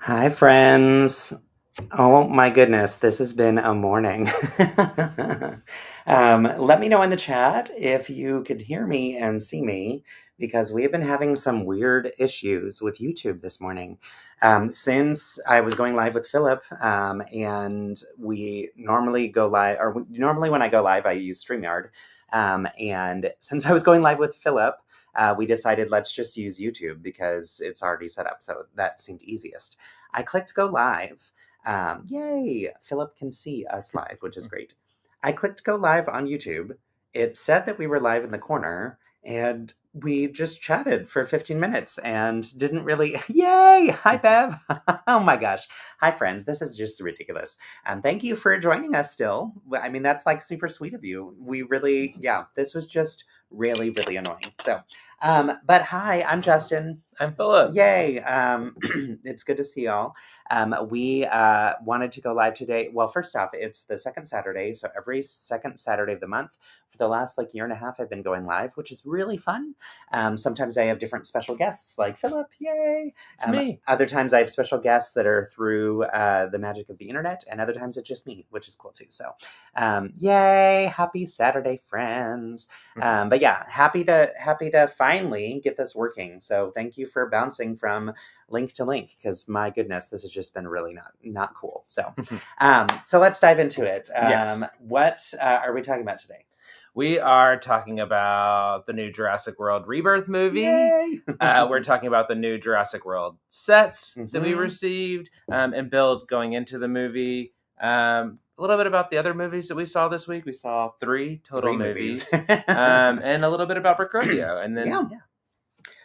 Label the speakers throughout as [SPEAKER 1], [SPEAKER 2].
[SPEAKER 1] Hi, friends. Oh my goodness, this has been a morning. Let me know in the chat if you could hear me and see me because we have been having some weird issues with YouTube this morning. Since I was going live with Phillip, and we normally go live, or normally when I go live, I use StreamYard. And since I was going live with Phillip, we decided let's just use YouTube because it's already set up. So that seemed easiest. I clicked go live. Yay! Phillip can see us live, which is great. I clicked go live on YouTube. It said that we were live in the corner, and we just chatted for 15 minutes and didn't really. Yay! Hi, Bev. Oh my gosh. Hi, friends. This is just ridiculous. Thank you for joining us still. I mean, that's like super sweet of you. We really, yeah, this was just really, really annoying. So, but hi, I'm Justin.
[SPEAKER 2] I'm Phillip.
[SPEAKER 1] Yay. It's good to see y'all. We wanted to go live today. Well, first off, it's the second Saturday. So every second Saturday of the month for the last year and a half, I've been going live, which is really fun. Sometimes I have different special guests like Phillip. Yay.
[SPEAKER 2] It's me.
[SPEAKER 1] Other times I have special guests that are through the magic of the internet. And other times it's just me, which is cool too. So yay. Happy Saturday, friends. But yeah, happy to finally get this working. So thank you for bouncing from link to link because my goodness, this has just been really not cool. So so let's dive into it.
[SPEAKER 2] Yes.
[SPEAKER 1] What are we talking about today?
[SPEAKER 2] We are talking about the new Jurassic World Rebirth movie.
[SPEAKER 1] Yay!
[SPEAKER 2] We're talking about the new Jurassic World sets that we
[SPEAKER 1] Mhm.
[SPEAKER 2] received and build going into the movie. A little bit about the other movies that we saw this week. We saw three total movies. And a little bit about Brick Rodeo. And then,
[SPEAKER 1] yeah.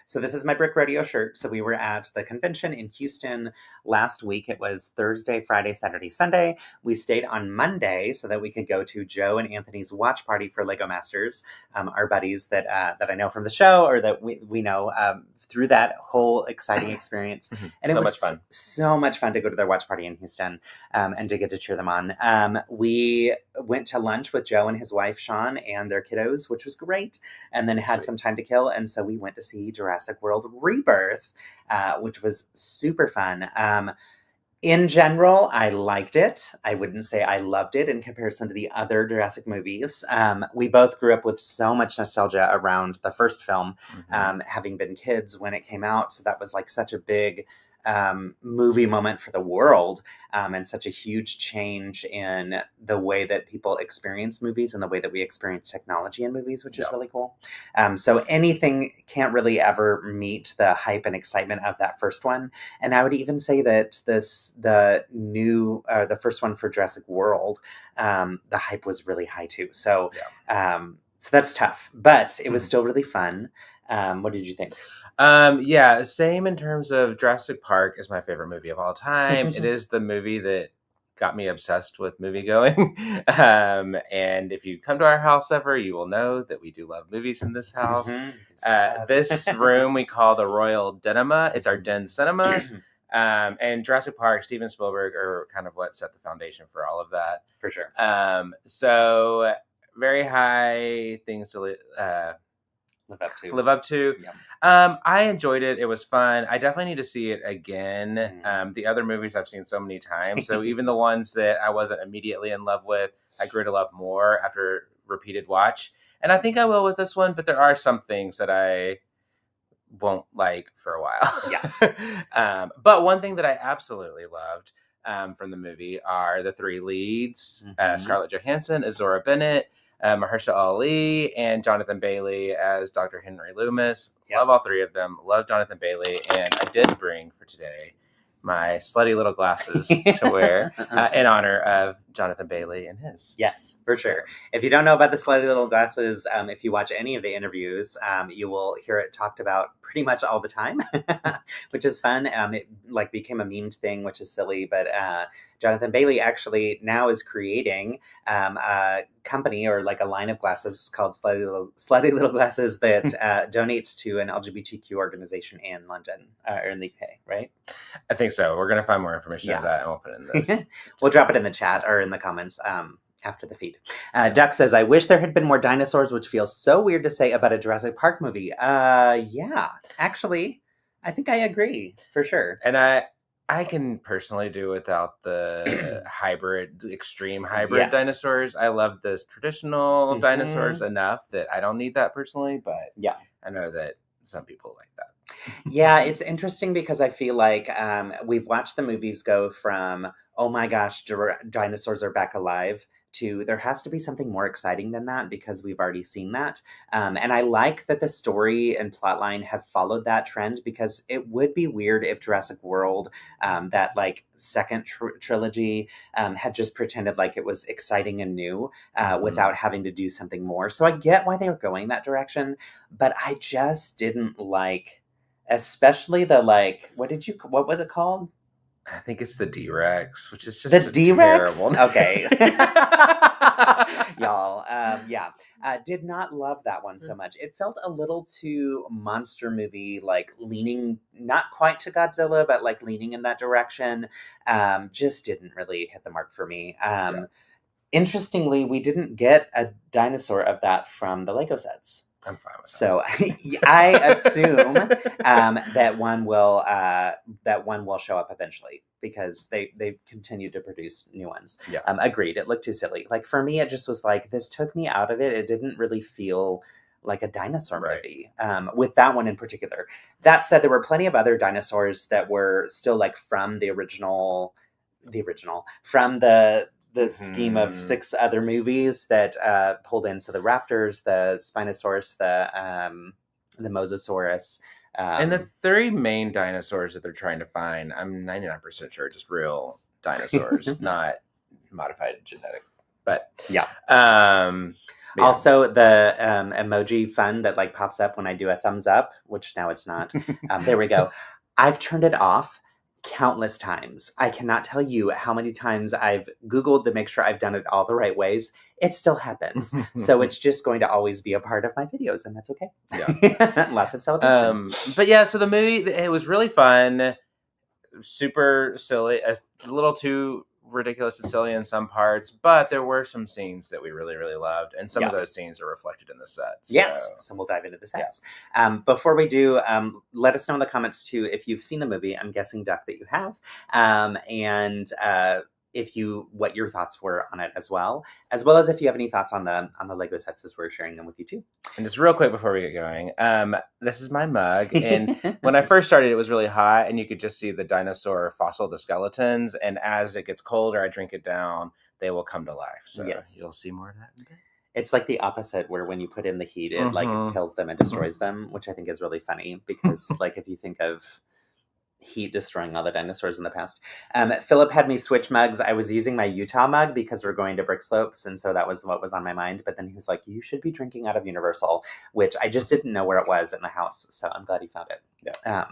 [SPEAKER 1] So this is my Brick Rodeo shirt. So we were at the convention in Houston last week. It was Thursday, Friday, Saturday, Sunday. We stayed on Monday so that we could go to Joe and Anthony's watch party for Lego Masters, our buddies that I know from the show or that we know through that whole exciting experience. And
[SPEAKER 2] so
[SPEAKER 1] it was
[SPEAKER 2] much fun.
[SPEAKER 1] So much fun to go to their watch party in Houston and to get to cheer them on. We went to lunch with Joe and his wife, Sean, and their kiddos, which was great. And then had some time to kill. And so we went to see Jurassic World Rebirth, which was super fun. In general, I liked it. I wouldn't say I loved it in comparison to the other Jurassic movies. We both grew up with so much nostalgia around the first film, having been kids when it came out. So that was such a big movie moment for the world, and such a huge change in the way that people experience movies and the way that we experience technology in movies, which is really cool. So anything can't really ever meet the hype and excitement of that first one. And I would even say that the first one for Jurassic World, the hype was really high too. So, so that's tough, but it was still really fun. What did you think?
[SPEAKER 2] Yeah, same in terms of Jurassic Park is my favorite movie of all time. It is the movie that got me obsessed with movie going. And if you come to our house ever, you will know that we do love movies in this house. This room we call the Royal Denema. It's our den cinema. And Jurassic Park, Steven Spielberg are kind of what set the foundation for all of that.
[SPEAKER 1] For sure.
[SPEAKER 2] So very high things to live up to. Yeah. I enjoyed it. It was fun. I definitely need to see it again. The other movies I've seen so many times. So even the ones that I wasn't immediately in love with, I grew to love more after repeated watch. And I think I will with this one, but there are some things that I won't like for a while.
[SPEAKER 1] Yeah.
[SPEAKER 2] But one thing that I absolutely loved from the movie are the three leads: Scarlett Johansson, Azora Bennett, Mahershala Ali, and Jonathan Bailey as Dr. Henry Loomis. Yes. Love all three of them. Love Jonathan Bailey. And I did bring for today my slutty little glasses to wear in honor of Jonathan Bailey and his.
[SPEAKER 1] Yes, for sure. If you don't know about the slutty little glasses, if you watch any of the interviews, you will hear it talked about pretty much all the time, which is fun. It became a memed thing, which is silly, but Jonathan Bailey actually now is creating a company or a line of glasses called Slutty Little Glasses that donates to an LGBTQ organization in London or in the UK, right?
[SPEAKER 2] I think so. We're going to find more information on that and we'll put it in this.
[SPEAKER 1] We'll drop it in the chat or in the comments after the feed. Duck says, I wish there had been more dinosaurs, which feels so weird to say about a Jurassic Park movie. Yeah, actually, I think I agree for sure.
[SPEAKER 2] And I can personally do without the extreme hybrid dinosaurs. I love those traditional dinosaurs enough that I don't need that personally, but I know that some people like that.
[SPEAKER 1] Yeah, it's interesting because I feel like we've watched the movies go from, oh my gosh, dinosaurs are back alive, to there has to be something more exciting than that because we've already seen that. And I like that the story and plotline have followed that trend because it would be weird if Jurassic World, that like second trilogy, had just pretended like it was exciting and new without having to do something more. So I get why they were going that direction, but I just didn't like, especially the like, what was it called?
[SPEAKER 2] I think it's the D-Rex, which is just
[SPEAKER 1] the D-Rex.
[SPEAKER 2] Terrible.
[SPEAKER 1] Okay. Y'all, did not love that one so much. It felt a little too monster movie, like leaning not quite to Godzilla, but like leaning in that direction. Just didn't really hit the mark for me. Interestingly, we didn't get a dinosaur of that from the Lego sets.
[SPEAKER 2] I'm fine with that.
[SPEAKER 1] So I assume that one will show up eventually because they continue to produce new ones.
[SPEAKER 2] Yeah.
[SPEAKER 1] Agreed. It looked too silly. Like for me, it just was like, this took me out of it. It didn't really feel like a dinosaur movie with that one in particular. That said, there were plenty of other dinosaurs that were still like from the original, from the scheme of 6 other movies that pulled in. So the raptors, the Spinosaurus, the Mosasaurus.
[SPEAKER 2] And the 3 main dinosaurs that they're trying to find, I'm 99% sure just real dinosaurs, not modified genetic. But
[SPEAKER 1] yeah. Also, the emoji fun that like pops up when I do a thumbs up, which now it's not. There we go. I've turned it off countless times. I cannot tell you how many times I've Googled to make sure I've done it all the right ways. It still happens. So it's just going to always be a part of my videos, and that's okay.
[SPEAKER 2] Yeah.
[SPEAKER 1] Lots of celebration.
[SPEAKER 2] But yeah, so the movie, it was really fun, super silly, a little too ridiculous and silly in some parts, but there were some scenes that we really, really loved, and some of those scenes are reflected in the sets.
[SPEAKER 1] Yes, so we'll dive into the sets. Before we do, let us know in the comments too if you've seen the movie. I'm guessing, Duck, that you have, and what your thoughts were on it as well as if you have any thoughts on the Lego sets as we're sharing them with you too.
[SPEAKER 2] And just real quick before we get going, this is my mug, and when I first started, it was really hot, and you could just see the dinosaur fossil, the skeletons, and as it gets colder, I drink it down, they will come to life. So you'll see more of that in a bit.
[SPEAKER 1] It's like the opposite, where when you put in the heat, it like kills them and destroys them, which I think is really funny because like if you think of heat destroying all the dinosaurs in the past. Phillip had me switch mugs. I was using my Utah mug because we're going to Brick Slopes, and so that was what was on my mind. But then he was like, you should be drinking out of Universal, which I just didn't know where it was in the house. So I'm glad he found it.
[SPEAKER 2] Yeah.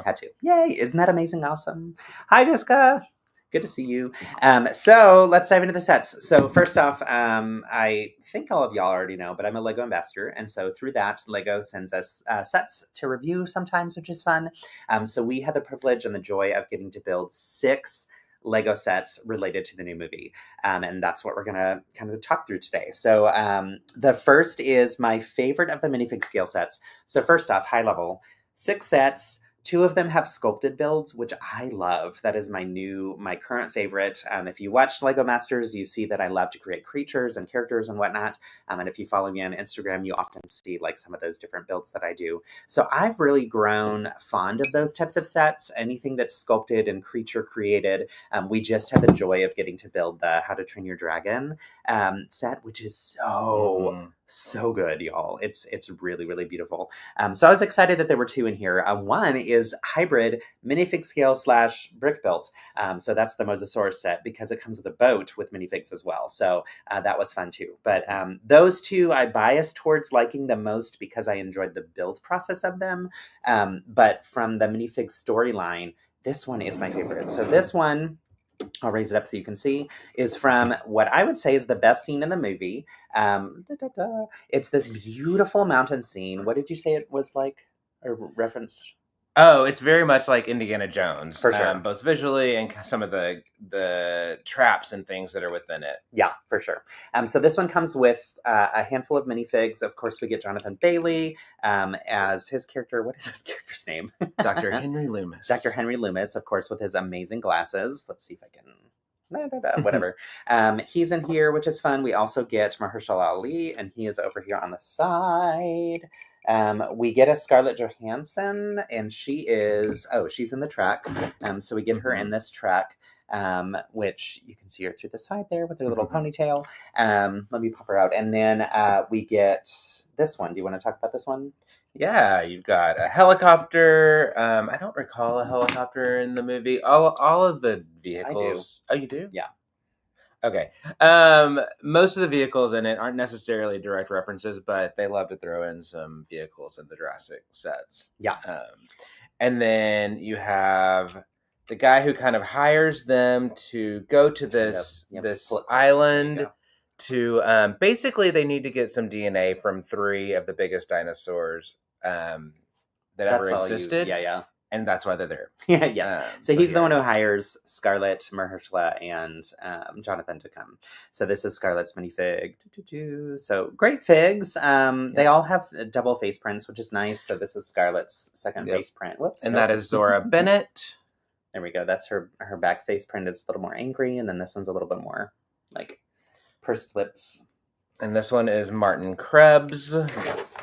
[SPEAKER 1] Had to. Yay. Isn't that amazing? Awesome. Hi, Jessica. Good to see you. So let's dive into the sets. So first off, I think all of y'all already know, but I'm a Lego ambassador. And so through that, Lego sends us sets to review sometimes, which is fun. So we had the privilege and the joy of getting to build 6 Lego sets related to the new movie. And that's what we're going to kind of talk through today. So the first is my favorite of the minifig scale sets. So first off, high level, 6 sets. 2 of them have sculpted builds, which I love. That is my current favorite. If you watch Lego Masters, you see that I love to create creatures and characters and whatnot. And if you follow me on Instagram, you often see like some of those different builds that I do. So I've really grown fond of those types of sets. Anything that's sculpted and creature created. We just had the joy of getting to build the How to Train Your Dragon set, which is so good, y'all. It's really, really beautiful. So I was excited that there were 2 in here. One is hybrid minifig scale / brick built. So that's the Mosasaurus set because it comes with a boat with minifigs as well. So that was fun too. But those 2 I biased towards liking the most because I enjoyed the build process of them. But from the minifig storyline, this one is my favorite. So this one, I'll raise it up so you can see, is from what I would say is the best scene in the movie. It's this beautiful mountain scene. What did you say it was like? Or reference?
[SPEAKER 2] Oh, it's very much like Indiana Jones,
[SPEAKER 1] for sure,
[SPEAKER 2] both visually and some of the traps and things that are within it.
[SPEAKER 1] Yeah, for sure. So this one comes with a handful of minifigs. Of course, we get Jonathan Bailey as his character. What is his character's name?
[SPEAKER 2] Dr. Henry Loomis.
[SPEAKER 1] Dr. Henry Loomis, of course, with his amazing glasses. Let's see if I can. Whatever. He's in here, which is fun. We also get Mahershala Ali, and he is over here on the side. We get a Scarlett Johansson, and she's in the track. So we get her in this track, which you can see her through the side there with her little ponytail. Let me pop her out. And then we get this one. Do you want to talk about this one?
[SPEAKER 2] Yeah, you've got a helicopter. I don't recall a helicopter in the movie. All of the vehicles.
[SPEAKER 1] I do.
[SPEAKER 2] Oh, you do?
[SPEAKER 1] Yeah.
[SPEAKER 2] Okay. Most of the vehicles in it aren't necessarily direct references, but they love to throw in some vehicles in the Jurassic sets.
[SPEAKER 1] Yeah.
[SPEAKER 2] And then you have the guy who kind of hires them to go to this island to basically they need to get some DNA from 3 of the biggest dinosaurs that ever existed.
[SPEAKER 1] Yeah.
[SPEAKER 2] And that's why they're there.
[SPEAKER 1] Yes. So he's the one who hires Scarlett, Mahershala, and Jonathan to come. So this is Scarlett's minifig. So great figs. They all have double face prints, which is nice. So this is Scarlett's second face print. Whoops.
[SPEAKER 2] And that is Zora Bennett.
[SPEAKER 1] There we go. That's her back face print. It's a little more angry. And then this one's a little bit more like pursed lips.
[SPEAKER 2] And this one is Martin Krebs.
[SPEAKER 1] Yes.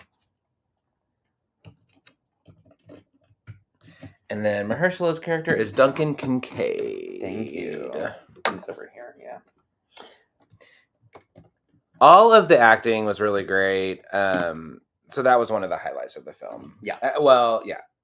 [SPEAKER 2] And then Mahershala's character is Duncan Kincaid.
[SPEAKER 1] Thank you. He's over here, yeah.
[SPEAKER 2] All of the acting was really great. So that was one of the highlights of the film.
[SPEAKER 1] Yeah.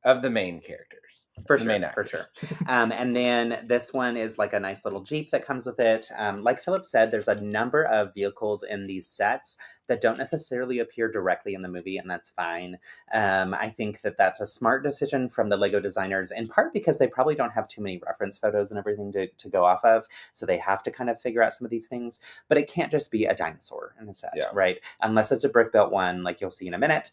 [SPEAKER 2] Of the main characters.
[SPEAKER 1] For sure. And then this one is like a nice little Jeep that comes with it. Like Phillip said, there's a number of vehicles in these sets that don't necessarily appear directly in the movie, and that's fine. I think that that's a smart decision from the LEGO designers, in part because they probably don't have too many reference photos and everything to go off of, so they have to kind of figure out some of these things. But it can't just be a dinosaur in a set, right? Unless it's a brick-built one, like you'll see in a minute,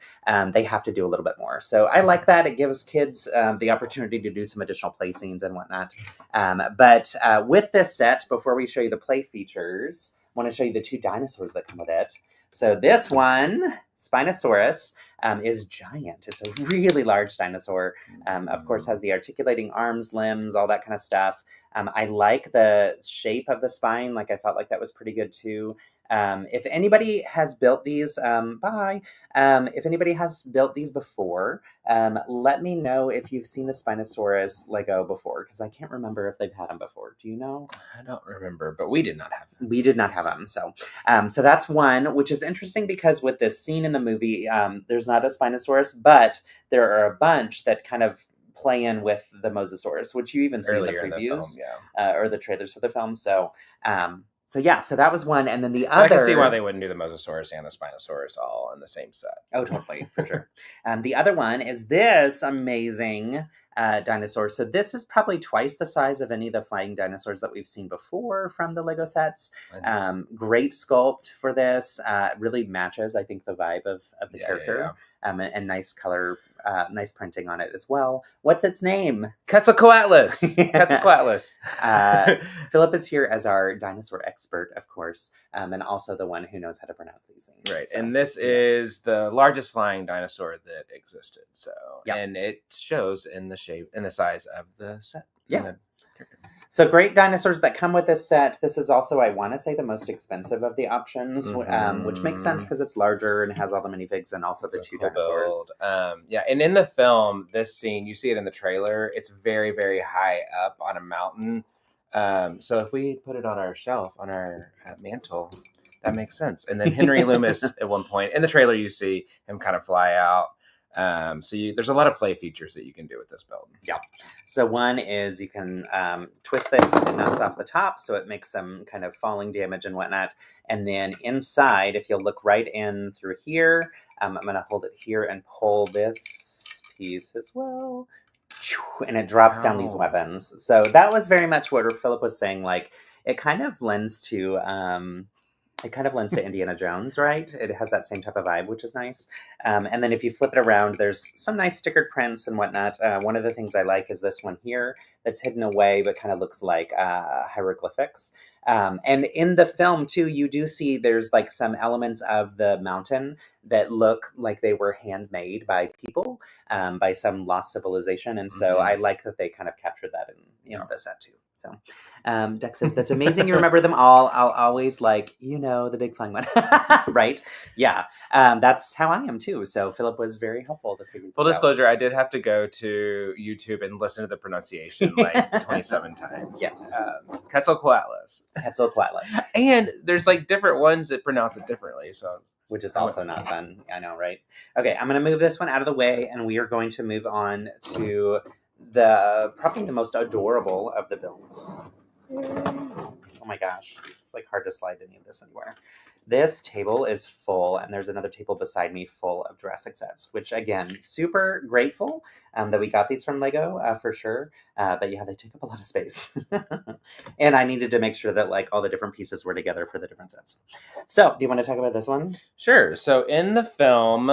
[SPEAKER 1] they have to do a little bit more. So I like that. It gives kids the opportunity to do some additional play scenes and whatnot. But with this set, before we show you the play features, I want to show you the 2 dinosaurs that come with it. So this one, Spinosaurus, is giant. It's a really large dinosaur. Of course, has the articulating arms, limbs, all that kind of stuff. I like the shape of the spine. Like, I felt like that was pretty good too. If anybody has built these, if anybody has built these before, let me know if you've seen a Spinosaurus Lego before, because I can't remember if they've had them before. Do you know?
[SPEAKER 2] I don't remember, but we did not have them.
[SPEAKER 1] We did not have them. So that's one, which is interesting because with this scene in the movie, there's not a Spinosaurus, but there are a bunch that kind of play in with the Mosasaurus, which you even see
[SPEAKER 2] earlier
[SPEAKER 1] in the previews
[SPEAKER 2] in the film,
[SPEAKER 1] or the trailers for the film. So that was one, and then the other.
[SPEAKER 2] I can see why they wouldn't do the Mosasaurus and the Spinosaurus all in the same set.
[SPEAKER 1] Oh, totally, for sure. The other one is this amazing dinosaur. So this is probably twice the size of any of the flying dinosaurs that we've seen before from the LEGO sets. Great sculpt for this. Really matches, I think, the vibe of the character. And nice color, nice printing on it as well. What's its name?
[SPEAKER 2] Quetzalcoatlus. Quetzalcoatlus.
[SPEAKER 1] Phillip is here as our dinosaur expert, of course, and also the one who knows how to pronounce these things.
[SPEAKER 2] Right, so, and this is the largest flying dinosaur that existed. So, and it shows in the shape and the size of the set.
[SPEAKER 1] Yeah. So great dinosaurs that come with this set. This is also, I want to say, the most expensive of the options, which makes sense because it's larger and has all the minifigs and also the 2 dinosaurs.
[SPEAKER 2] And in the film, this scene, you see it in the trailer, it's very, very high up on a mountain. So if we put it on our shelf, on our mantle, that makes sense. And then Henry Loomis, at one point, in the trailer, you see him kind of fly out. So there's a lot of play features that you can do with this build.
[SPEAKER 1] Yeah. So one is you can twist this, it knocks off the top, so it makes some kind of falling damage and whatnot. And then inside, if you'll look right in through here, I'm going to hold it here and pull this piece as well. And it drops down these weapons. So that was very much what Phillip was saying. Like, it kind of lends to It kind of lends to Indiana Jones, right? It has that same type of vibe, which is nice. And then if you flip it around, there's some nice stickered prints and whatnot. One of the things I like is this one here that's hidden away, but kind of looks like hieroglyphics. And in the film, too, you do see there's like some elements of the mountain that look like they were handmade by people, by some lost civilization. And so I like that they kind of captured that in the set, too. So Dex says, that's amazing. You remember them all. I'll always the big flying one. Right? Yeah. That's how I am too. So Phillip was very helpful to figure
[SPEAKER 2] Full disclosure, I did have to go to YouTube and listen to the pronunciation like 27 times.
[SPEAKER 1] Yes.
[SPEAKER 2] Quetzalcoatlus.
[SPEAKER 1] Quetzalcoatlus.
[SPEAKER 2] And there's like different ones that pronounce it differently. So
[SPEAKER 1] which is also not fun. I know, right? Okay, I'm going to move this one out of the way, and we are going to move on to probably the most adorable of the builds. Oh my gosh, it's like hard to slide any of this anywhere. This table is full, and there's another table beside me full of Jurassic sets, which again, super grateful that we got these from Lego for sure. But yeah, they take up a lot of space. And I needed to make sure that like all the different pieces were together for the different sets. So do you want to talk about this one?
[SPEAKER 2] Sure. So in the film,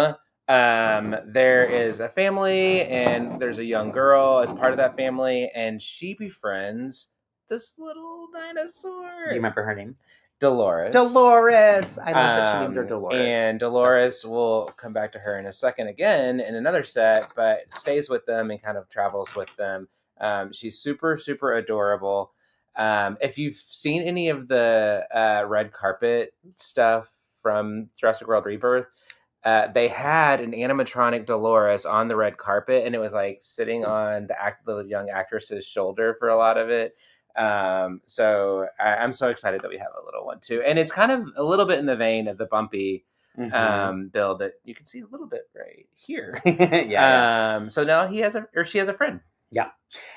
[SPEAKER 2] there is a family and there's a young girl as part of that family, and she befriends this little dinosaur.
[SPEAKER 1] Do you remember her name?
[SPEAKER 2] Dolores.
[SPEAKER 1] I love that she named her Dolores.
[SPEAKER 2] And Dolores will come back to her in a second again in another set, but stays with them and kind of travels with them. She's super, super adorable. If you've seen any of the red carpet stuff from Jurassic World Rebirth, they had an animatronic Dolores on the red carpet, and it was like sitting on the young actress's shoulder for a lot of it. So I'm so excited that we have a little one too, and it's kind of a little bit in the vein of the Bumpy build that you can see a little bit right here. Yeah. So now she has a friend.
[SPEAKER 1] Yeah.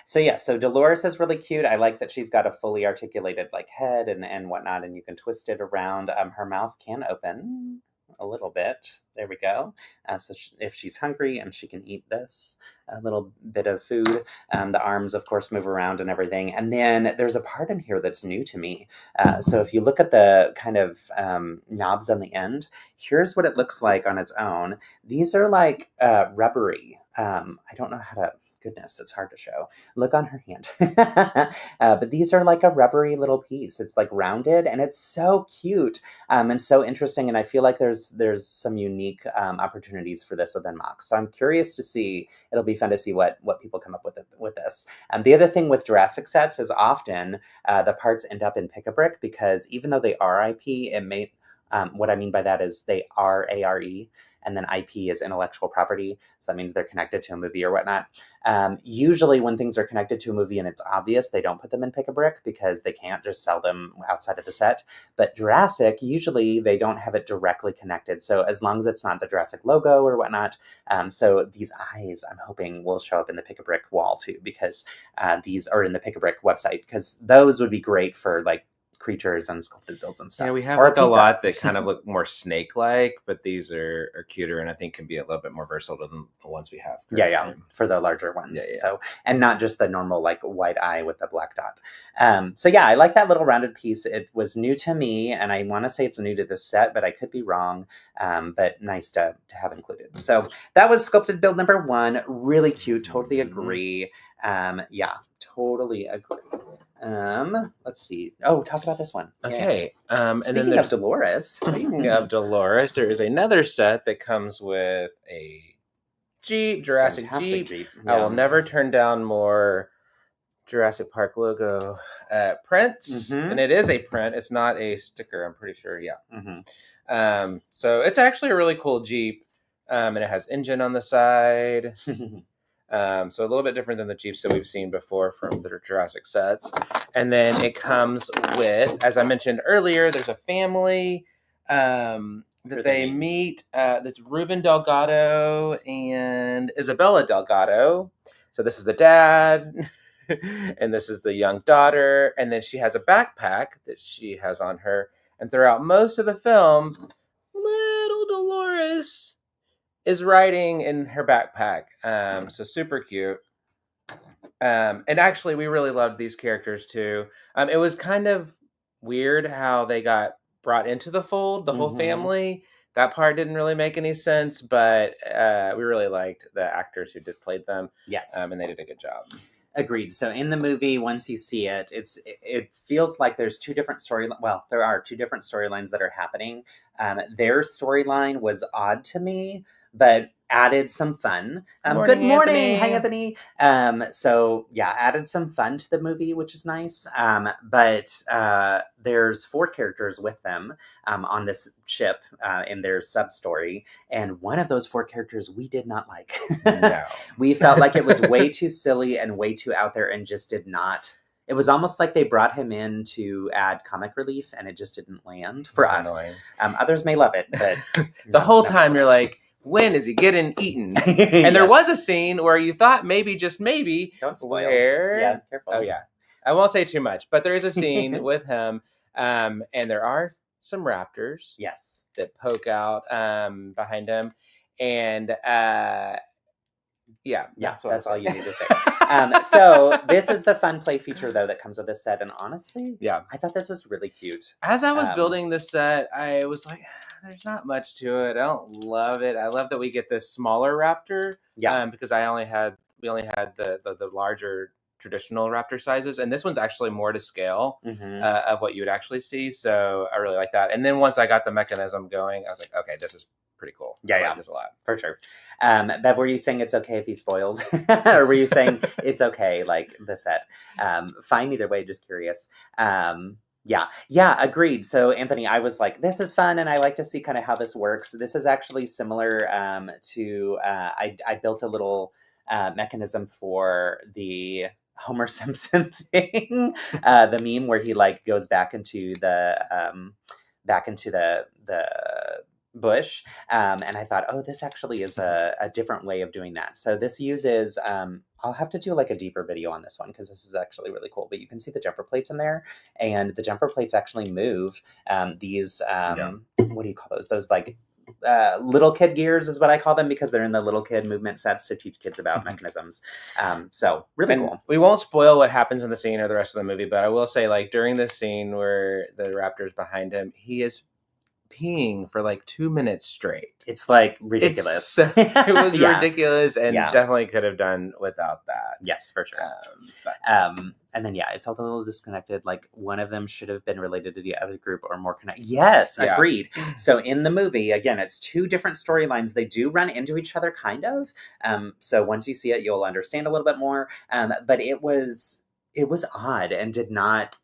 [SPEAKER 1] So Dolores is really cute. I like that she's got a fully articulated like head and whatnot, and you can twist it around. Her mouth can open a little bit. There we go. So if she's hungry and she can eat this a little bit of food, the arms of course move around and everything. And then there's a part in here that's new to me. So if you look at the kind of knobs on the end, here's what it looks like on its own. These are like rubbery. I don't know how to. Goodness, it's hard to show. Look on her hand. But these are like a rubbery little piece. It's like rounded, and it's so cute and so interesting. And I feel like there's some unique opportunities for this within MOX. So I'm curious to see. It'll be fun to see what people come up with this. The other thing with Jurassic sets is often the parts end up in Pick-a-Brick, because even though they are IP, it may. What I mean by that is they are ARE, and then IP is intellectual property. So that means they're connected to a movie or whatnot. Usually when things are connected to a movie and it's obvious, they don't put them in Pick-a-Brick because they can't just sell them outside of the set. But Jurassic, usually they don't have it directly connected. So as long as it's not the Jurassic logo or whatnot. So these eyes, I'm hoping, will show up in the Pick-a-Brick wall too, because these are in the Pick-a-Brick website, because those would be great for like creatures and sculpted builds and stuff.
[SPEAKER 2] Yeah, we have like a lot that kind of look more snake-like, but these are cuter and I think can be a little bit more versatile than the ones we have.
[SPEAKER 1] Yeah, for the larger ones. Yeah. So, and not just the normal like white eye with the black dot. So yeah, I like that little rounded piece. It was new to me, and I want to say it's new to this set, but I could be wrong. But nice to have included. So that was sculpted build number 1. Really cute. Totally agree. Yeah, totally agree. Let's see. Oh, talk about this one.
[SPEAKER 2] Okay.
[SPEAKER 1] And speaking of Dolores.
[SPEAKER 2] Speaking of Dolores, there is another set that comes with a Jeep, Jurassic Jeep. Yeah. I will never turn down more Jurassic Park logo prints. And it is a print. It's not a sticker, I'm pretty sure. Yeah. So it's actually a really cool Jeep. And it has engine on the side. So a little bit different than the Jeeps that we've seen before from the Jurassic sets. And then it comes with, as I mentioned earlier, there's a family that they meet. That's Ruben Delgado and Isabella Delgado. So this is the dad, and this is the young daughter. And then she has a backpack that she has on her. And throughout most of the film, little Dolores is riding in her backpack. So super cute. And actually we really loved these characters too. It was kind of weird how they got brought into the fold, the whole family. That part didn't really make any sense, but we really liked the actors who played them.
[SPEAKER 1] Yes.
[SPEAKER 2] And they did a good job.
[SPEAKER 1] Agreed. So in the movie, once you see it, it feels like there's two different there are two different storylines that are happening. Their storyline was odd to me, but added some fun. Good morning. Hi, Anthony. So yeah, added some fun to the movie, which is nice. But there's 4 characters with them on this ship in their sub-story. And one of those 4 characters we did not like.
[SPEAKER 2] No.
[SPEAKER 1] We felt like it was way too silly and way too out there and just did not. It was almost like they brought him in to add comic relief and it just didn't land for us. Others may love it, but
[SPEAKER 2] the whole time you're like, when is he getting eaten? And there was a scene where you thought maybe, just maybe,
[SPEAKER 1] don't spoil.
[SPEAKER 2] Yeah, careful. Oh yeah, I won't say too much, but there is a scene with him, and there are some raptors.
[SPEAKER 1] Yes,
[SPEAKER 2] that poke out behind him, and that's
[SPEAKER 1] all you need to say. So this is the fun play feature though that comes with this set, and honestly, I thought this was really cute.
[SPEAKER 2] As I was building this set, I was like, there's not much to it. I don't love it. I love that we get this smaller raptor. Because we only had the larger traditional raptor sizes, and this one's actually more to scale of what you would actually see. So I really like that. And then once I got the mechanism going, I was like, okay, this is pretty cool. I like this a lot
[SPEAKER 1] for sure. Bev, were you saying it's okay if he spoils, or were you saying it's okay like the set? Fine either way. Just curious. Yeah, agreed. So Anthony, I was like, this is fun, and I like to see kind of how this works. This is actually similar to I built a little mechanism for the Homer Simpson thing, the meme where he like goes back into the bush, and I thought, oh, this actually is a different way of doing that. So this uses I'll have to do like a deeper video on this one because this is actually really cool, but you can see the jumper plates in there, and the jumper plates actually move these what do you call those like little kid gears is what I call them, because they're in the little kid movement sets to teach kids about mechanisms. So really cool.
[SPEAKER 2] We won't spoil what happens in the scene or the rest of the movie, but I will say, like, during this scene where the raptor's behind him, he is peeing for like 2 minutes straight.
[SPEAKER 1] It's like ridiculous.
[SPEAKER 2] It was ridiculous, and definitely could have done without that.
[SPEAKER 1] Yes, for sure. And then it felt a little disconnected. Like one of them should have been related to the other group or more connected. Yes, agreed. So in the movie, again, it's 2 different storylines. They do run into each other, kind of. So once you see it, you'll understand a little bit more. But it was odd and did not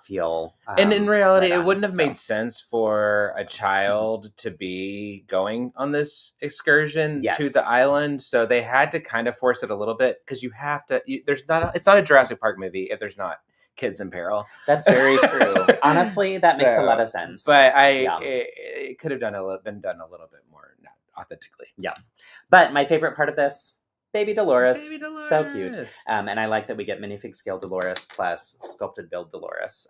[SPEAKER 1] feel
[SPEAKER 2] and in reality it wouldn't have made sense for a child to be going on this excursion to the island, so they had to kind of force it a little bit, because it's not a Jurassic Park movie if there's not kids in peril.
[SPEAKER 1] That's very true. Honestly, that makes a lot of sense,
[SPEAKER 2] but it could have been done a little bit more authentically.
[SPEAKER 1] But my favorite part of this, Baby Dolores. So cute. And I like that we get minifig scale Dolores plus sculpted build Dolores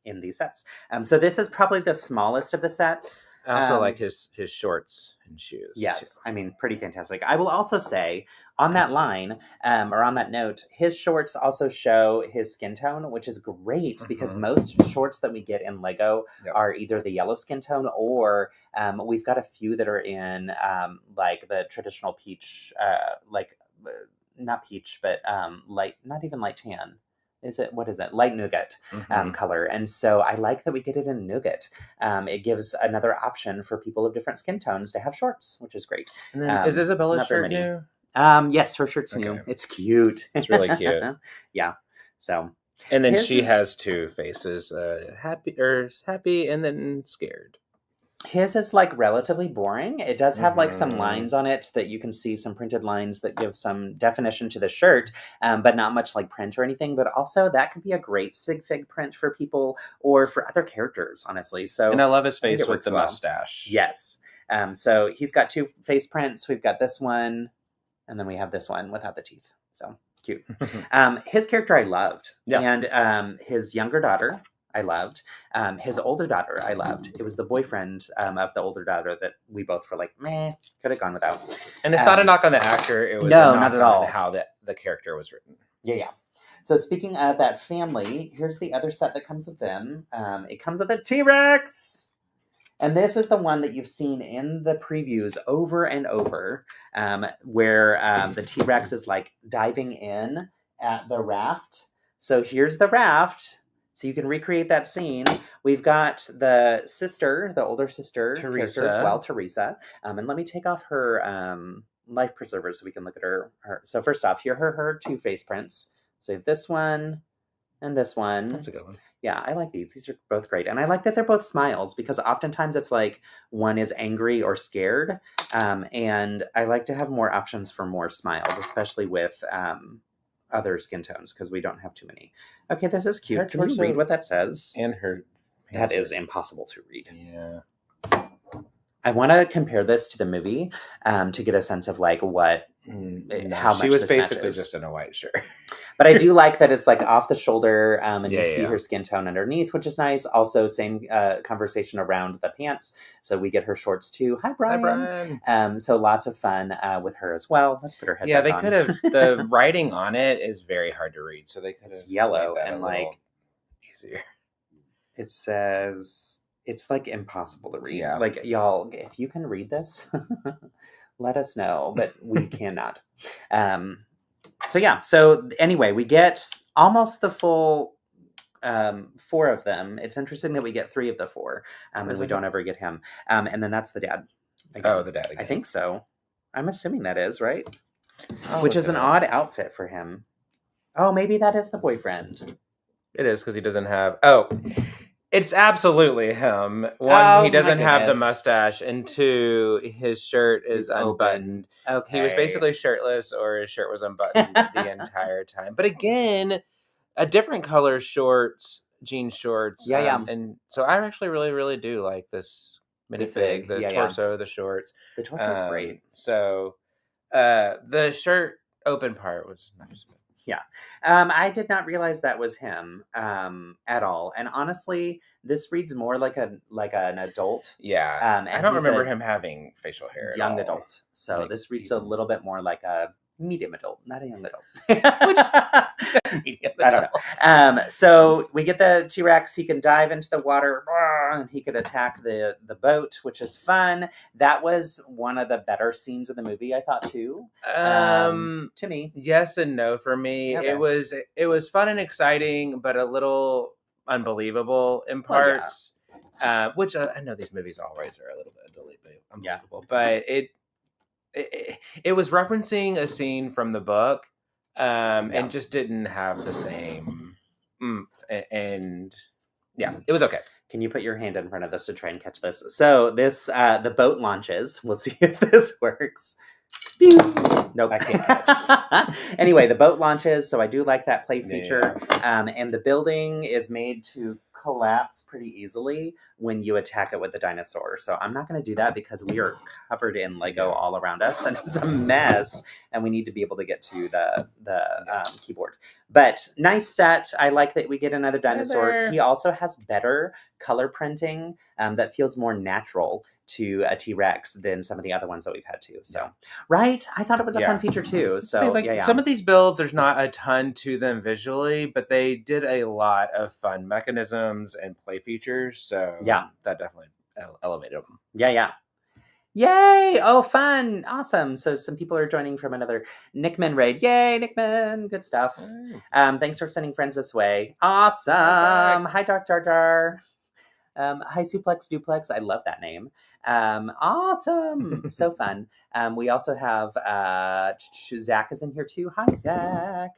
[SPEAKER 1] in these sets. So this is probably the smallest of the sets.
[SPEAKER 2] I also like his shorts and shoes.
[SPEAKER 1] Yes,
[SPEAKER 2] too.
[SPEAKER 1] I mean, pretty fantastic. I will also say, on that line, or on that note, his shorts also show his skin tone, which is great, because most shorts that we get in LEGO are either the yellow skin tone, or we've got a few that are in like the traditional peach, not peach, but light, not even light tan. What is it? Light nougat color. And so I like that we get it in nougat. It gives another option for people of different skin tones to have shorts, which is great.
[SPEAKER 2] And then is Isabella's shirt new?
[SPEAKER 1] Yes, her shirt's new. It's cute.
[SPEAKER 2] It's really cute.
[SPEAKER 1] So.
[SPEAKER 2] And then she has 2 faces, happy and then scared.
[SPEAKER 1] His is like relatively boring. It does have like some lines on it that you can see, some printed lines that give some definition to the shirt, but not much like print or anything. But also that could be a great sig fig print for people or for other characters, honestly. So,
[SPEAKER 2] and I love his face with the mustache.
[SPEAKER 1] Yes. So he's got 2 face prints. We've got this one, and then we have this one without the teeth. So cute. His character I loved, and his younger daughter I loved. His older daughter I loved. It was the boyfriend of the older daughter that we both were like, meh, could have gone without.
[SPEAKER 2] And it's not a knock on the actor. It was
[SPEAKER 1] not at all
[SPEAKER 2] how the character was written.
[SPEAKER 1] Yeah. So speaking of that family, here's the other set that comes with them. It comes with a T-Rex. And this is the one that you've seen in the previews over and over, where the T-Rex is like diving in at the raft. So here's the raft. So you can recreate that scene. We've got the sister, the older sister character as well, Teresa. And let me take off her life preserver so we can look at her. So first off, here are her two face prints. So we have this one and this one.
[SPEAKER 2] That's a good one.
[SPEAKER 1] Yeah, I like these. These are both great. And I like that they're both smiles because oftentimes it's like one is angry or scared. And I like to have more options for more smiles, especially with other skin tones because we don't have too many. Okay, this is cute. Can you read what that says?
[SPEAKER 2] And her...
[SPEAKER 1] That is impossible to read.
[SPEAKER 2] Yeah.
[SPEAKER 1] I want to compare this to the movie to get a sense of like what... how much
[SPEAKER 2] she was
[SPEAKER 1] this
[SPEAKER 2] basically
[SPEAKER 1] matches.
[SPEAKER 2] Just in a white shirt.
[SPEAKER 1] But I do like that it's like off the shoulder and you see her skin tone underneath, which is nice. Also, same conversation around the pants. So we get her shorts too. Hi, Brian.
[SPEAKER 2] Hi, Brian.
[SPEAKER 1] So lots of fun with her as well. Let's put her head back on.
[SPEAKER 2] Yeah, they could have... The writing on it is very hard to read. So they could have...
[SPEAKER 1] It's yellow and like...
[SPEAKER 2] easier.
[SPEAKER 1] It says... It's like impossible to read.
[SPEAKER 2] Yeah.
[SPEAKER 1] Like, y'all, if you can read this, let us know. But we cannot. So yeah, so anyway, we get almost the full 4 of them. It's interesting that we get 3 of the 4, and we don't ever get him. And then that's the dad.
[SPEAKER 2] Again. Oh, the dad again.
[SPEAKER 1] I think so. I'm assuming that is, right? Which is an odd outfit for him. Oh, maybe that is the boyfriend.
[SPEAKER 2] It is, because he doesn't have... Oh, it's absolutely him. One, he doesn't have the mustache, and 2, his shirt is unbuttoned.
[SPEAKER 1] Okay.
[SPEAKER 2] He was basically shirtless, or his shirt was unbuttoned the entire time. But again, a different color shorts, jean shorts.
[SPEAKER 1] Yeah.
[SPEAKER 2] And so I actually really, really do like this minifig, the torso, the shorts.
[SPEAKER 1] The torso's great.
[SPEAKER 2] So the shirt open part was nice.
[SPEAKER 1] Yeah. I did not realize that was him at all. And honestly, this reads more like an adult.
[SPEAKER 2] Yeah. I don't remember him having facial hair at all.
[SPEAKER 1] Young adult. So this reads a little bit more like a medium adult, not a young adult.
[SPEAKER 2] Medium adult.
[SPEAKER 1] I don't know. So we get the T-Rex. He can dive into the water and he could attack the boat, which is fun. That was one of the better scenes of the movie, I thought, too. To me.
[SPEAKER 2] Yes and no for me. Okay. It was fun and exciting, but a little unbelievable in parts. Which I know these movies always are a little bit unbelievable. But it was referencing a scene from the book, and just didn't have the same and it was okay.
[SPEAKER 1] Can you put your hand in front of this to try and catch this? So this the boat launches. We'll see if this works. Nope, I can't catch. Anyway, the boat launches, so I do like that play feature. And the building is made to collapse pretty easily when you attack it with the dinosaur. So I'm not going to do that because we are covered in Lego all around us, and it's a mess. And we need to be able to get to the keyboard. But nice set. I like that we get another dinosaur. He also has better color printing that feels more natural to a T-Rex than some of the other ones that we've had too. So, right? I thought it was a fun feature too. So,
[SPEAKER 2] some of these builds, there's not a ton to them visually, but they did a lot of fun mechanisms and play features. So, that definitely elevated them.
[SPEAKER 1] Yeah. Yay! Oh, fun! Awesome. So some people are joining from another Nickman raid. Yay, Nickman! Good stuff. Thanks for sending friends this way. Awesome. Hi, Dark Jar Jar. Hi, Suplex Duplex. I love that name. Awesome. So fun. We also have Zach is in here too. Hi, Zach.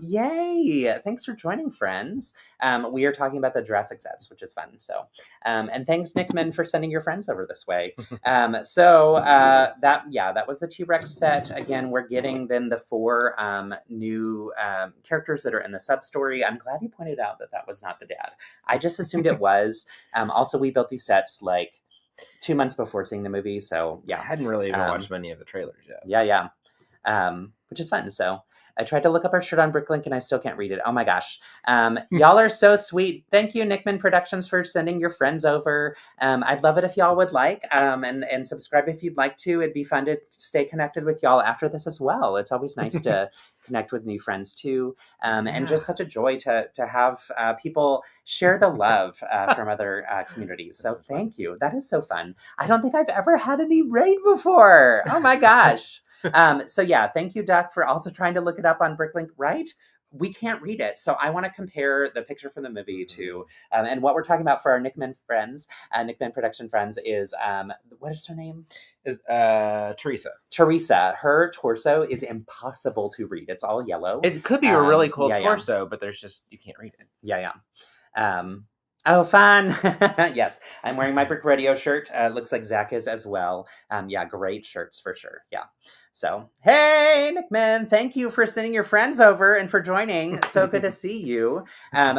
[SPEAKER 1] Yay. Thanks for joining, friends. We are talking about the Jurassic sets, which is fun. So, and thanks, Nickman, for sending your friends over this way. That was the T-Rex set. Again, we're getting then the 4 new characters that are in the sub-story. I'm glad you pointed out that was not the dad. I just assumed it was. Also, we built these sets like 2 months before seeing the movie. So, yeah.
[SPEAKER 2] I hadn't really even watched many of the trailers yet.
[SPEAKER 1] Yeah. which is fun. So I tried to look up our shirt on Bricklink and I still can't read it. Oh my gosh. Y'all are so sweet. Thank you, Nickman Productions, for sending your friends over. I'd love it if y'all would like, and subscribe if you'd like to. It'd be fun to stay connected with y'all after this as well. It's always nice to connect with new friends too. And just such a joy to have people share the love from other communities. So thank you. That is so fun. I don't think I've ever had any raid before. Oh my gosh. So yeah, thank you, Duck, for also trying to look it up on Bricklink, right? We can't read it. So I want to compare the picture from the movie to, and what we're talking about for our Nickman friends, Nickman production friends is, what is her name?
[SPEAKER 2] Is Teresa.
[SPEAKER 1] Teresa. Her torso is impossible to read. It's all yellow.
[SPEAKER 2] It could be a really cool torso, but there's just, you can't read it.
[SPEAKER 1] Yeah. Oh, fun. Yes. I'm wearing my Brick Rodeo shirt. Looks like Zach is as well. Yeah, great shirts for sure. Yeah. So, hey, Nickman, thank you for sending your friends over and for joining. So good to see you.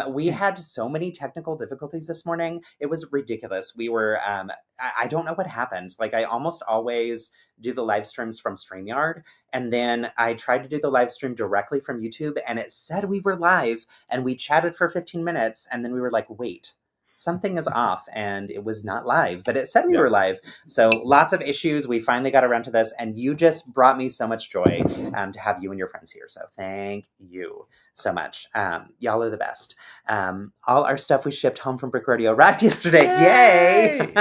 [SPEAKER 1] We had so many technical difficulties this morning. It was ridiculous. We were, I don't know what happened. Like, I almost always do the live streams from StreamYard. And then I tried to do the live stream directly from YouTube and it said we were live and we chatted for 15 minutes. And then we were like, wait, something is off, and it was not live, but it said we were live. So lots of issues. We finally got around to this, and you just brought me so much joy to have you and your friends here. So thank you so much. Y'all are the best. All our stuff we shipped home from Brick Rodeo arrived yesterday. Yay!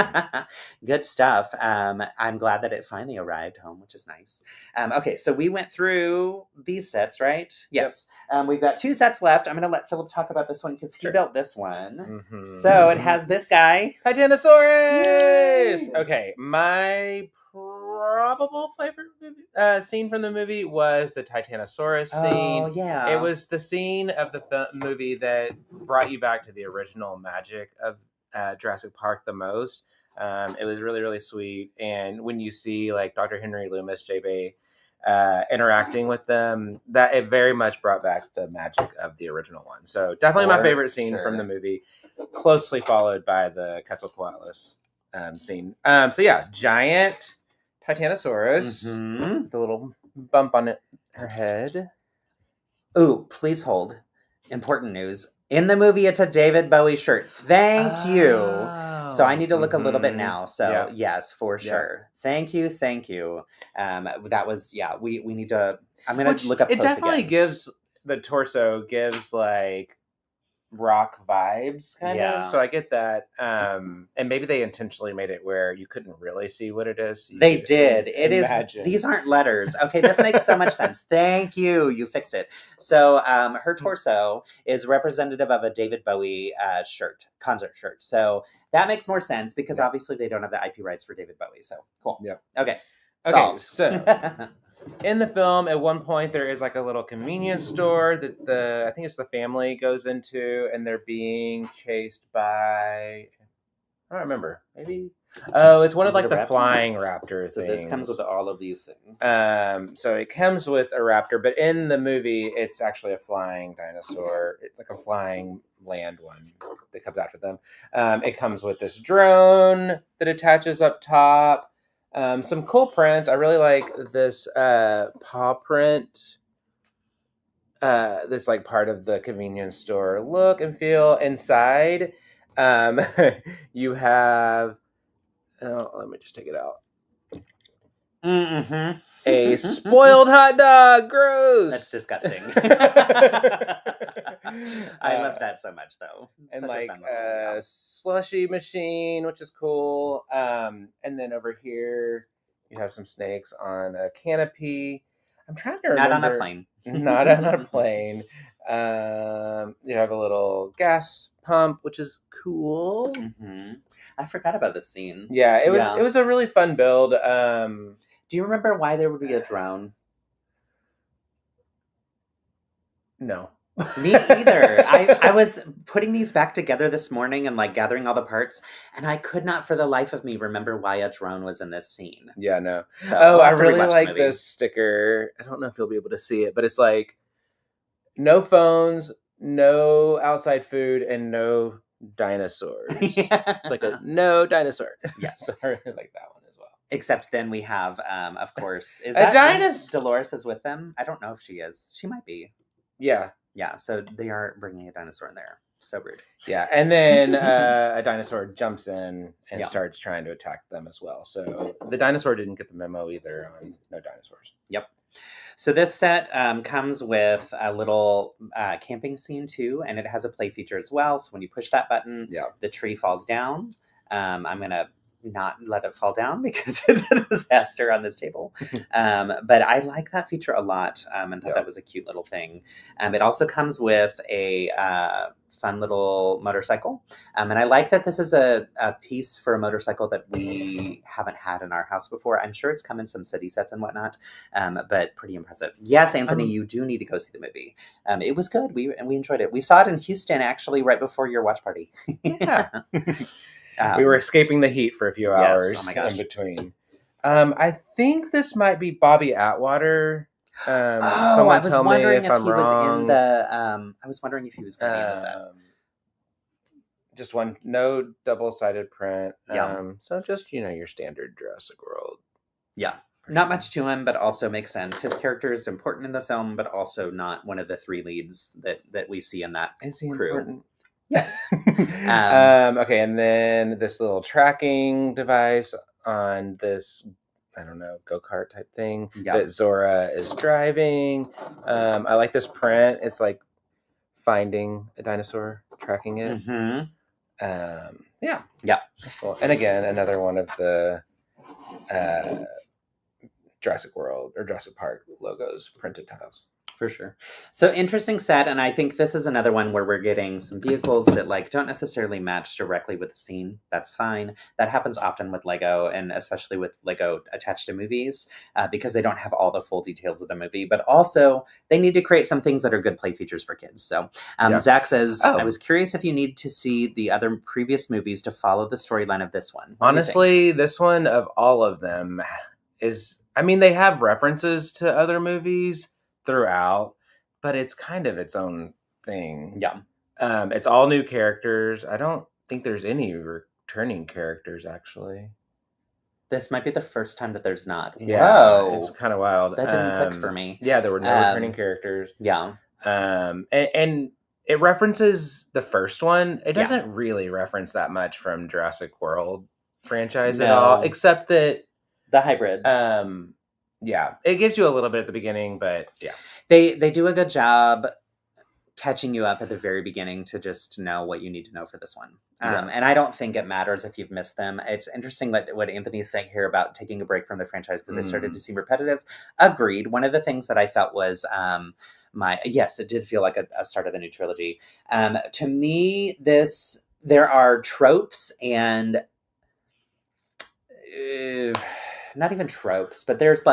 [SPEAKER 1] Good stuff. I'm glad that it finally arrived home, which is nice. Okay, so we went through these sets, right? Yes. We've got 2 sets left. I'm going to let Phillip talk about this one because he built this one. So it has this guy.
[SPEAKER 2] Titanosaurus! Yay! Okay, my probable favorite scene from the movie was the Titanosaurus scene.
[SPEAKER 1] Oh, yeah.
[SPEAKER 2] It was the scene of the movie that brought you back to the original magic of Jurassic Park the most. It was really, really sweet. And when you see like Dr. Henry Loomis, JB, interacting with them, that it very much brought back the magic of the original one. So definitely my favorite scene from the movie, closely followed by the Quetzalcoatlus scene. So yeah, giant Titanosaurus, the little bump on her head.
[SPEAKER 1] Ooh, please hold. Important news. In the movie, it's a David Bowie shirt. Thank you. So I need to look a little bit now. So yes, for sure. Thank you. That was, we need to, I'm going to look up
[SPEAKER 2] it definitely again. Gives, the torso gives like rock vibes kind of. So I get that. And maybe they intentionally made it where you couldn't really see what it is.
[SPEAKER 1] They did. It imagine. Is, these aren't letters. Okay, this makes so much sense. Thank you. You fixed it. So her torso is representative of a David Bowie concert shirt. So that makes more sense because obviously they don't have the IP rights for David Bowie. So cool.
[SPEAKER 2] Yeah.
[SPEAKER 1] Okay.
[SPEAKER 2] Okay, so in the film, at one point, there is like a little convenience store that I think it's the family goes into, and they're being chased by, I don't remember, maybe. Oh, it's one of like the flying raptor
[SPEAKER 1] so
[SPEAKER 2] things.
[SPEAKER 1] This comes with all of these things.
[SPEAKER 2] So it comes with a raptor, but in the movie, it's actually a flying dinosaur. It's like a flying land one that comes after them. It comes with this drone that attaches up top. Some cool prints. I really like this paw print. That's like part of the convenience store look and feel. Inside, you have. Oh, let me just take it out. A spoiled hot dog. Gross.
[SPEAKER 1] That's disgusting. I love that so much, though.
[SPEAKER 2] And such like a slushy machine, which is cool. And then over here, you have some snakes on a canopy. I'm trying to remember.
[SPEAKER 1] Not on a plane.
[SPEAKER 2] Not on a plane. You have a little gas pump, which is cool.
[SPEAKER 1] I forgot about this scene.
[SPEAKER 2] Yeah, it was a really fun build.
[SPEAKER 1] Do you remember why there would be a drone?
[SPEAKER 2] No.
[SPEAKER 1] Me either. I was putting these back together this morning and like gathering all the parts, and I could not for the life of me remember why a drone was in this scene.
[SPEAKER 2] Yeah, no. So I really like this sticker. I don't know if you'll be able to see it, but it's like no phones, no outside food, and no dinosaurs. It's like a no dinosaur.
[SPEAKER 1] Yes.
[SPEAKER 2] So I really like that one as well.
[SPEAKER 1] Except then we have, of course, is
[SPEAKER 2] A
[SPEAKER 1] that
[SPEAKER 2] dinosaur.
[SPEAKER 1] Dolores is with them? I don't know if she is. She might be.
[SPEAKER 2] Yeah.
[SPEAKER 1] Yeah, so they are bringing a dinosaur in there. So rude.
[SPEAKER 2] Yeah, and then a dinosaur jumps in and
[SPEAKER 1] Yeah.
[SPEAKER 2] starts trying to attack them as well. So the dinosaur didn't get the memo either on no dinosaurs.
[SPEAKER 1] Yep. So this set comes with a little camping scene too, and it has a play feature as well. So when you push that button, the tree falls down. I'm going to not let it fall down because it's a disaster on this table. But I like that feature a lot and thought that was a cute little thing. It also comes with a fun little motorcycle. And I like that this is a piece for a motorcycle that we haven't had in our house before. I'm sure it's come in some city sets and whatnot, but pretty impressive. Yes, Anthony, you do need to go see the movie. It was good. We enjoyed it. We saw it in Houston, actually, right before your watch party.
[SPEAKER 2] Yeah. We were escaping the heat for a few hours in between. I think this might be Bobby Atwater. Someone tell me if I'm wrong.
[SPEAKER 1] I was wondering if he was going to be in the set.
[SPEAKER 2] Just one, no double-sided print. So just, your standard Jurassic World.
[SPEAKER 1] Yeah. Not much to him, but also makes sense. His character is important in the film, but also not one of the three leads that we see in that
[SPEAKER 2] Is he
[SPEAKER 1] crew.
[SPEAKER 2] Important?
[SPEAKER 1] Yes.
[SPEAKER 2] Okay, and then this little tracking device on this, I don't know, go-kart type thing that Zora is driving. I like this print. It's like finding a dinosaur, tracking it.
[SPEAKER 1] Mm-hmm.
[SPEAKER 2] Yeah. That's cool. And again, another one of the Jurassic World or Jurassic Park logos, printed tiles.
[SPEAKER 1] For sure. So interesting set, and I think this is another one where we're getting some vehicles that don't necessarily match directly with the scene. That's fine. That happens often with Lego, and especially with Lego attached to movies, because they don't have all the full details of the movie. But also, they need to create some things that are good play features for kids. So Zach says, I was curious if you need to see the other previous movies to follow the storyline of this one.
[SPEAKER 2] Honestly, this one of all of them is, they have references to other movies throughout, but it's kind of its own thing.
[SPEAKER 1] Yeah.
[SPEAKER 2] It's all new characters. I don't think there's any returning characters, actually.
[SPEAKER 1] This might be the first time that there's not.
[SPEAKER 2] Yeah, whoa. It's kind of wild.
[SPEAKER 1] That didn't click for me.
[SPEAKER 2] Yeah, there were no returning characters.
[SPEAKER 1] Yeah.
[SPEAKER 2] And it references the first one. It doesn't really reference that much from Jurassic World franchise at all, except that
[SPEAKER 1] the hybrids.
[SPEAKER 2] Yeah, it gives you a little bit at the beginning, but yeah.
[SPEAKER 1] They do a good job catching you up at the very beginning to just know what you need to know for this one. And I don't think it matters if you've missed them. It's interesting what Anthony is saying here about taking a break from the franchise because they started to seem repetitive. Agreed. One of the things that I felt was it did feel like a start of the new trilogy. To me, there are tropes and not even tropes, but there's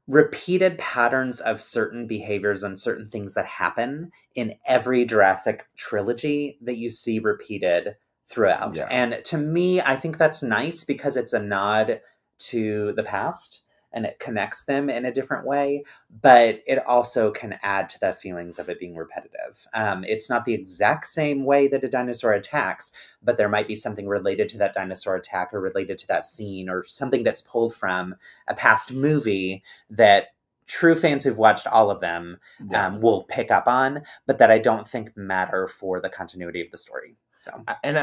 [SPEAKER 1] repeated patterns of certain behaviors and certain things that happen in every Jurassic trilogy that you see repeated throughout. Yeah. And to me, I think that's nice because it's a nod to the past and it connects them in a different way, but it also can add to the feelings of it being repetitive. It's not the exact same way that a dinosaur attacks, but there might be something related to that dinosaur attack or related to that scene or something that's pulled from a past movie that true fans who've watched all of them will pick up on, but that I don't think matter for the continuity of the story. So,
[SPEAKER 2] and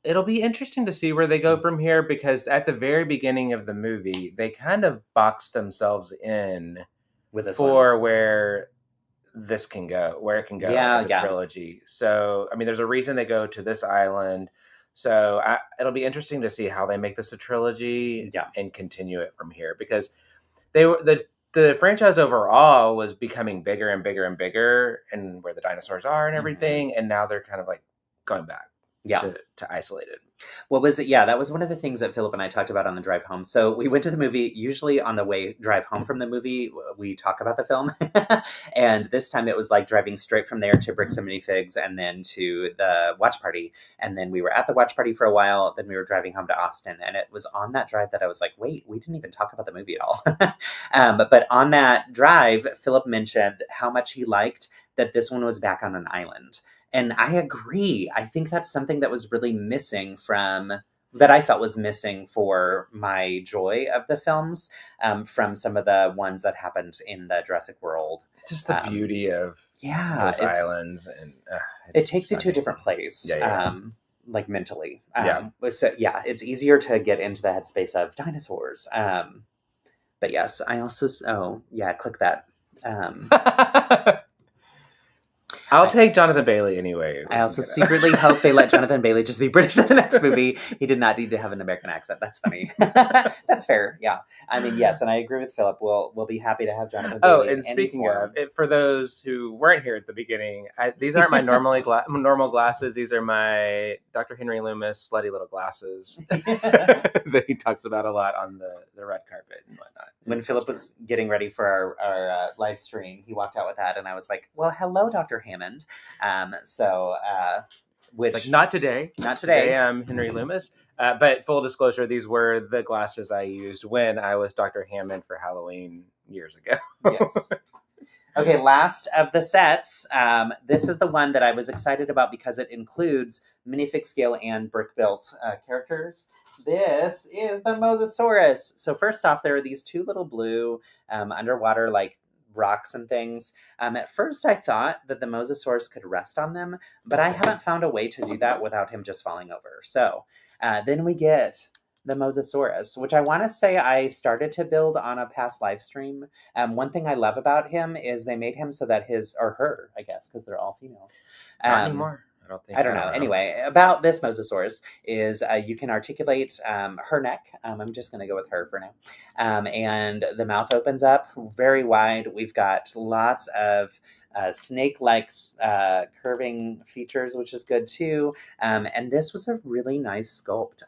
[SPEAKER 2] it'll be interesting to see where they go from here because at the very beginning of the movie, they kind of box themselves in
[SPEAKER 1] with this
[SPEAKER 2] where this can go, where it can go as a trilogy. So, there's a reason they go to this island. So it'll be interesting to see how they make this a trilogy and continue it from here because the franchise overall was becoming bigger and bigger and bigger and where the dinosaurs are and everything. And now they're kind of going back. To isolate it.
[SPEAKER 1] What was it? Yeah, that was one of the things that Phillip and I talked about on the drive home. So we went to the movie. Usually on the drive home from the movie, we talk about the film. And this time it was driving straight from there to Bricks and Minifigs and then to the watch party. And then we were at the watch party for a while. Then we were driving home to Austin. And it was on that drive that I was like, wait, we didn't even talk about the movie at all. But on that drive, Phillip mentioned how much he liked that this one was back on an island. And I agree. I think that's something that was really missing from that I felt was missing for my joy of the films from some of the ones that happened in the Jurassic World.
[SPEAKER 2] Just the beauty of those islands, and
[SPEAKER 1] it takes you to a different place. Like mentally. So it's easier to get into the headspace of dinosaurs. But yes, I also, click that.
[SPEAKER 2] I'll take Jonathan Bailey anyway.
[SPEAKER 1] I also secretly hope they let Jonathan Bailey just be British in the next movie. He did not need to have an American accent. That's funny. That's fair. Yeah. I mean, yes, and I agree with Philip. We'll be happy to have Jonathan Bailey.
[SPEAKER 2] Oh, and speaking of, for those who weren't here at the beginning, these aren't my normal glasses. These are my Dr. Henry Loomis slutty little glasses that he talks about a lot on the red carpet and whatnot.
[SPEAKER 1] When Philip was getting ready for our live stream, he walked out with that, and I was like, "Well, hello, Dr. Hammond." Which
[SPEAKER 2] like not today. Today I'm Henry Loomis. But full disclosure, these were the glasses I used when I was Dr. Hammond for Halloween years ago.
[SPEAKER 1] Yes. Okay, last of the sets. This is the one that I was excited about because it includes minifig scale and brick built characters. This is the Mosasaurus. So first off, there are these two little blue underwater like rocks and things. At first I thought that the Mosasaurus could rest on them, but I haven't found a way to do that without him just falling over. So then we get the Mosasaurus, which I want to say I started to build on a past live stream. One thing I love about him is they made him so that his, or her, I guess, because they're all females.
[SPEAKER 2] Not anymore.
[SPEAKER 1] I don't know. Anyway, about this Mosasaurus is you can articulate her neck. I'm just going to go with her for now. And the mouth opens up very wide. We've got lots of snake-like curving features, which is good too. And this was a really nice sculpt.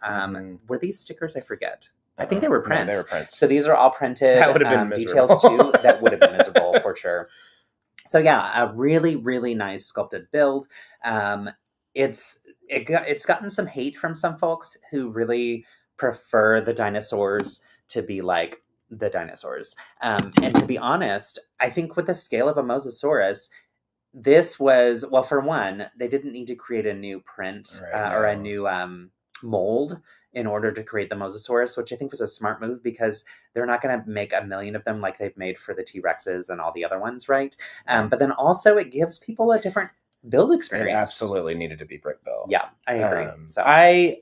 [SPEAKER 1] Were these stickers? I forget. I think they were prints.
[SPEAKER 2] No, they were prints.
[SPEAKER 1] So these are all printed.
[SPEAKER 2] That would have been
[SPEAKER 1] details too. That would have been miserable for sure. So yeah, a really, really nice sculpted build. It's gotten some hate from some folks who really prefer the dinosaurs to be like the dinosaurs. And to be honest, I think with the scale of a Mosasaurus, this was, well, for one, they didn't need to create a new print or a new mold in order to create the Mosasaurus, which I think was a smart move because they're not going to make a million of them like they've made for the T-Rexes and all the other ones, right? But then also it gives people a different build experience.
[SPEAKER 2] It absolutely needed to be brick built.
[SPEAKER 1] Yeah, I agree. So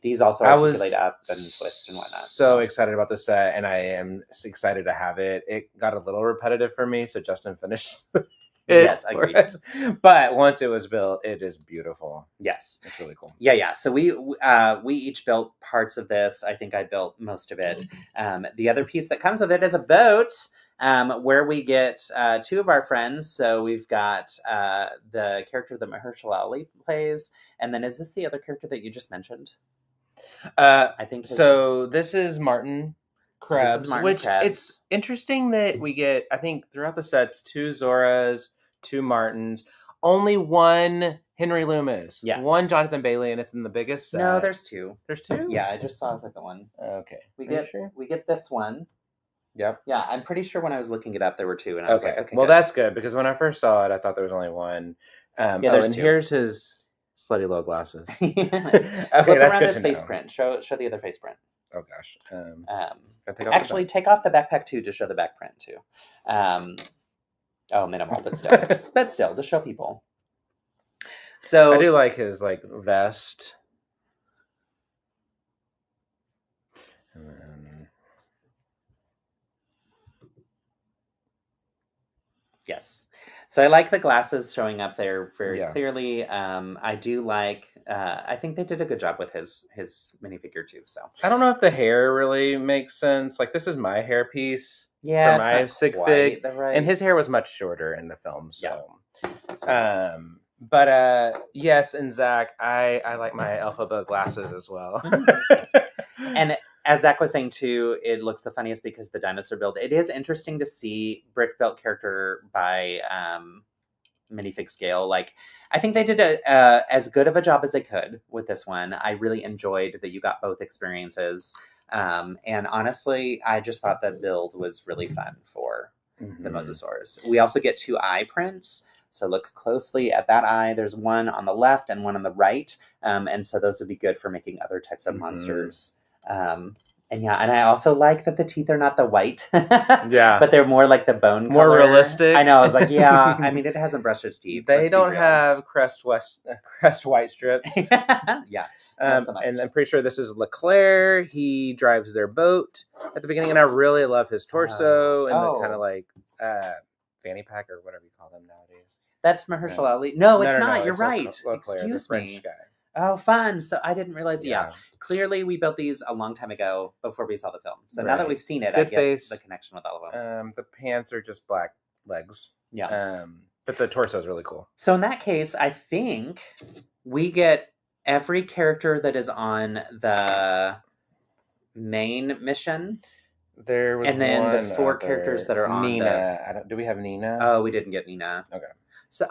[SPEAKER 1] these also articulate up and twist and whatnot.
[SPEAKER 2] So excited about the set, and I am excited to have it. It got a little repetitive for me, so Justin finished
[SPEAKER 1] Yes, agreed.
[SPEAKER 2] But once it was built, it is beautiful.
[SPEAKER 1] Yes,
[SPEAKER 2] it's really cool.
[SPEAKER 1] Yeah. So we each built parts of this. I think I built most of it. The other piece that comes with it is a boat, where we get two of our friends. So we've got the character that Mahershala Ali plays, and then is this the other character that you just mentioned? I think
[SPEAKER 2] so. This is Martin Krebs, it's interesting that we get, I think, throughout the sets, 2 Zoras, 2 Martins, only 1 Henry Loomis, 1 Jonathan Bailey, and it's in the biggest set.
[SPEAKER 1] No, there's 2.
[SPEAKER 2] There's 2?
[SPEAKER 1] Yeah, I just saw a second one.
[SPEAKER 2] Okay.
[SPEAKER 1] We get this one.
[SPEAKER 2] Yep.
[SPEAKER 1] Yeah, I'm pretty sure when I was looking it up, there were 2, and I was like, okay.
[SPEAKER 2] Well, that's good because when I first saw it, I thought there was only 1.
[SPEAKER 1] There's 2.
[SPEAKER 2] Here's his slutty little glasses.
[SPEAKER 1] Okay, that's good to know. Face print. Show the other face print.
[SPEAKER 2] Oh gosh.
[SPEAKER 1] Actually, take off the backpack too to show the back print too. Minimal, but still, to show people. So
[SPEAKER 2] I do like his vest.
[SPEAKER 1] Yes. So I like the glasses showing up there very clearly. I do like. I think they did a good job with his minifigure too. So
[SPEAKER 2] I don't know if the hair really makes sense. Like this is my hair piece.
[SPEAKER 1] Yeah,
[SPEAKER 2] for my sig fig, and his hair was much shorter in the film. So, yes, and Zach, I like my alpha glasses as well.
[SPEAKER 1] And as Zach was saying too, it looks the funniest because the dinosaur build. It is interesting to see brick built character by minifig scale. Like I think they did as good of a job as they could with this one. I really enjoyed that you got both experiences. And honestly, I just thought the build was really fun for the Mosasaurus. We also get 2 eye prints. So look closely at that eye. There's one on the left and one on the right. And so those would be good for making other types of monsters. And I also like that the teeth are not the white. But they're more like the bone
[SPEAKER 2] more
[SPEAKER 1] color.
[SPEAKER 2] realistic.
[SPEAKER 1] I know. I was like, yeah. I mean, it hasn't brushed its teeth.
[SPEAKER 2] They don't have crest white strips.
[SPEAKER 1] Yeah.
[SPEAKER 2] And I'm pretty sure this is Leclerc. He drives their boat at the beginning, and I really love his torso and the kind of like fanny pack or whatever you call them nowadays.
[SPEAKER 1] That's Mahershala Ali. No, it's not.
[SPEAKER 2] No,
[SPEAKER 1] You're
[SPEAKER 2] it's
[SPEAKER 1] right.
[SPEAKER 2] Leclerc,
[SPEAKER 1] Excuse
[SPEAKER 2] the
[SPEAKER 1] me.
[SPEAKER 2] French guy.
[SPEAKER 1] Oh, fun. So I didn't realize. Yeah. Clearly we built these a long time ago before we saw the film. So now that we've seen it, I get the connection with all of them.
[SPEAKER 2] The pants are just black legs.
[SPEAKER 1] Yeah.
[SPEAKER 2] But the torso is really cool.
[SPEAKER 1] So in that case, I think we get every character that is on the main mission.
[SPEAKER 2] There was
[SPEAKER 1] and then the 4 characters that are on
[SPEAKER 2] Nina. Do we have Nina?
[SPEAKER 1] Oh, we didn't get Nina.
[SPEAKER 2] Okay.
[SPEAKER 1] So,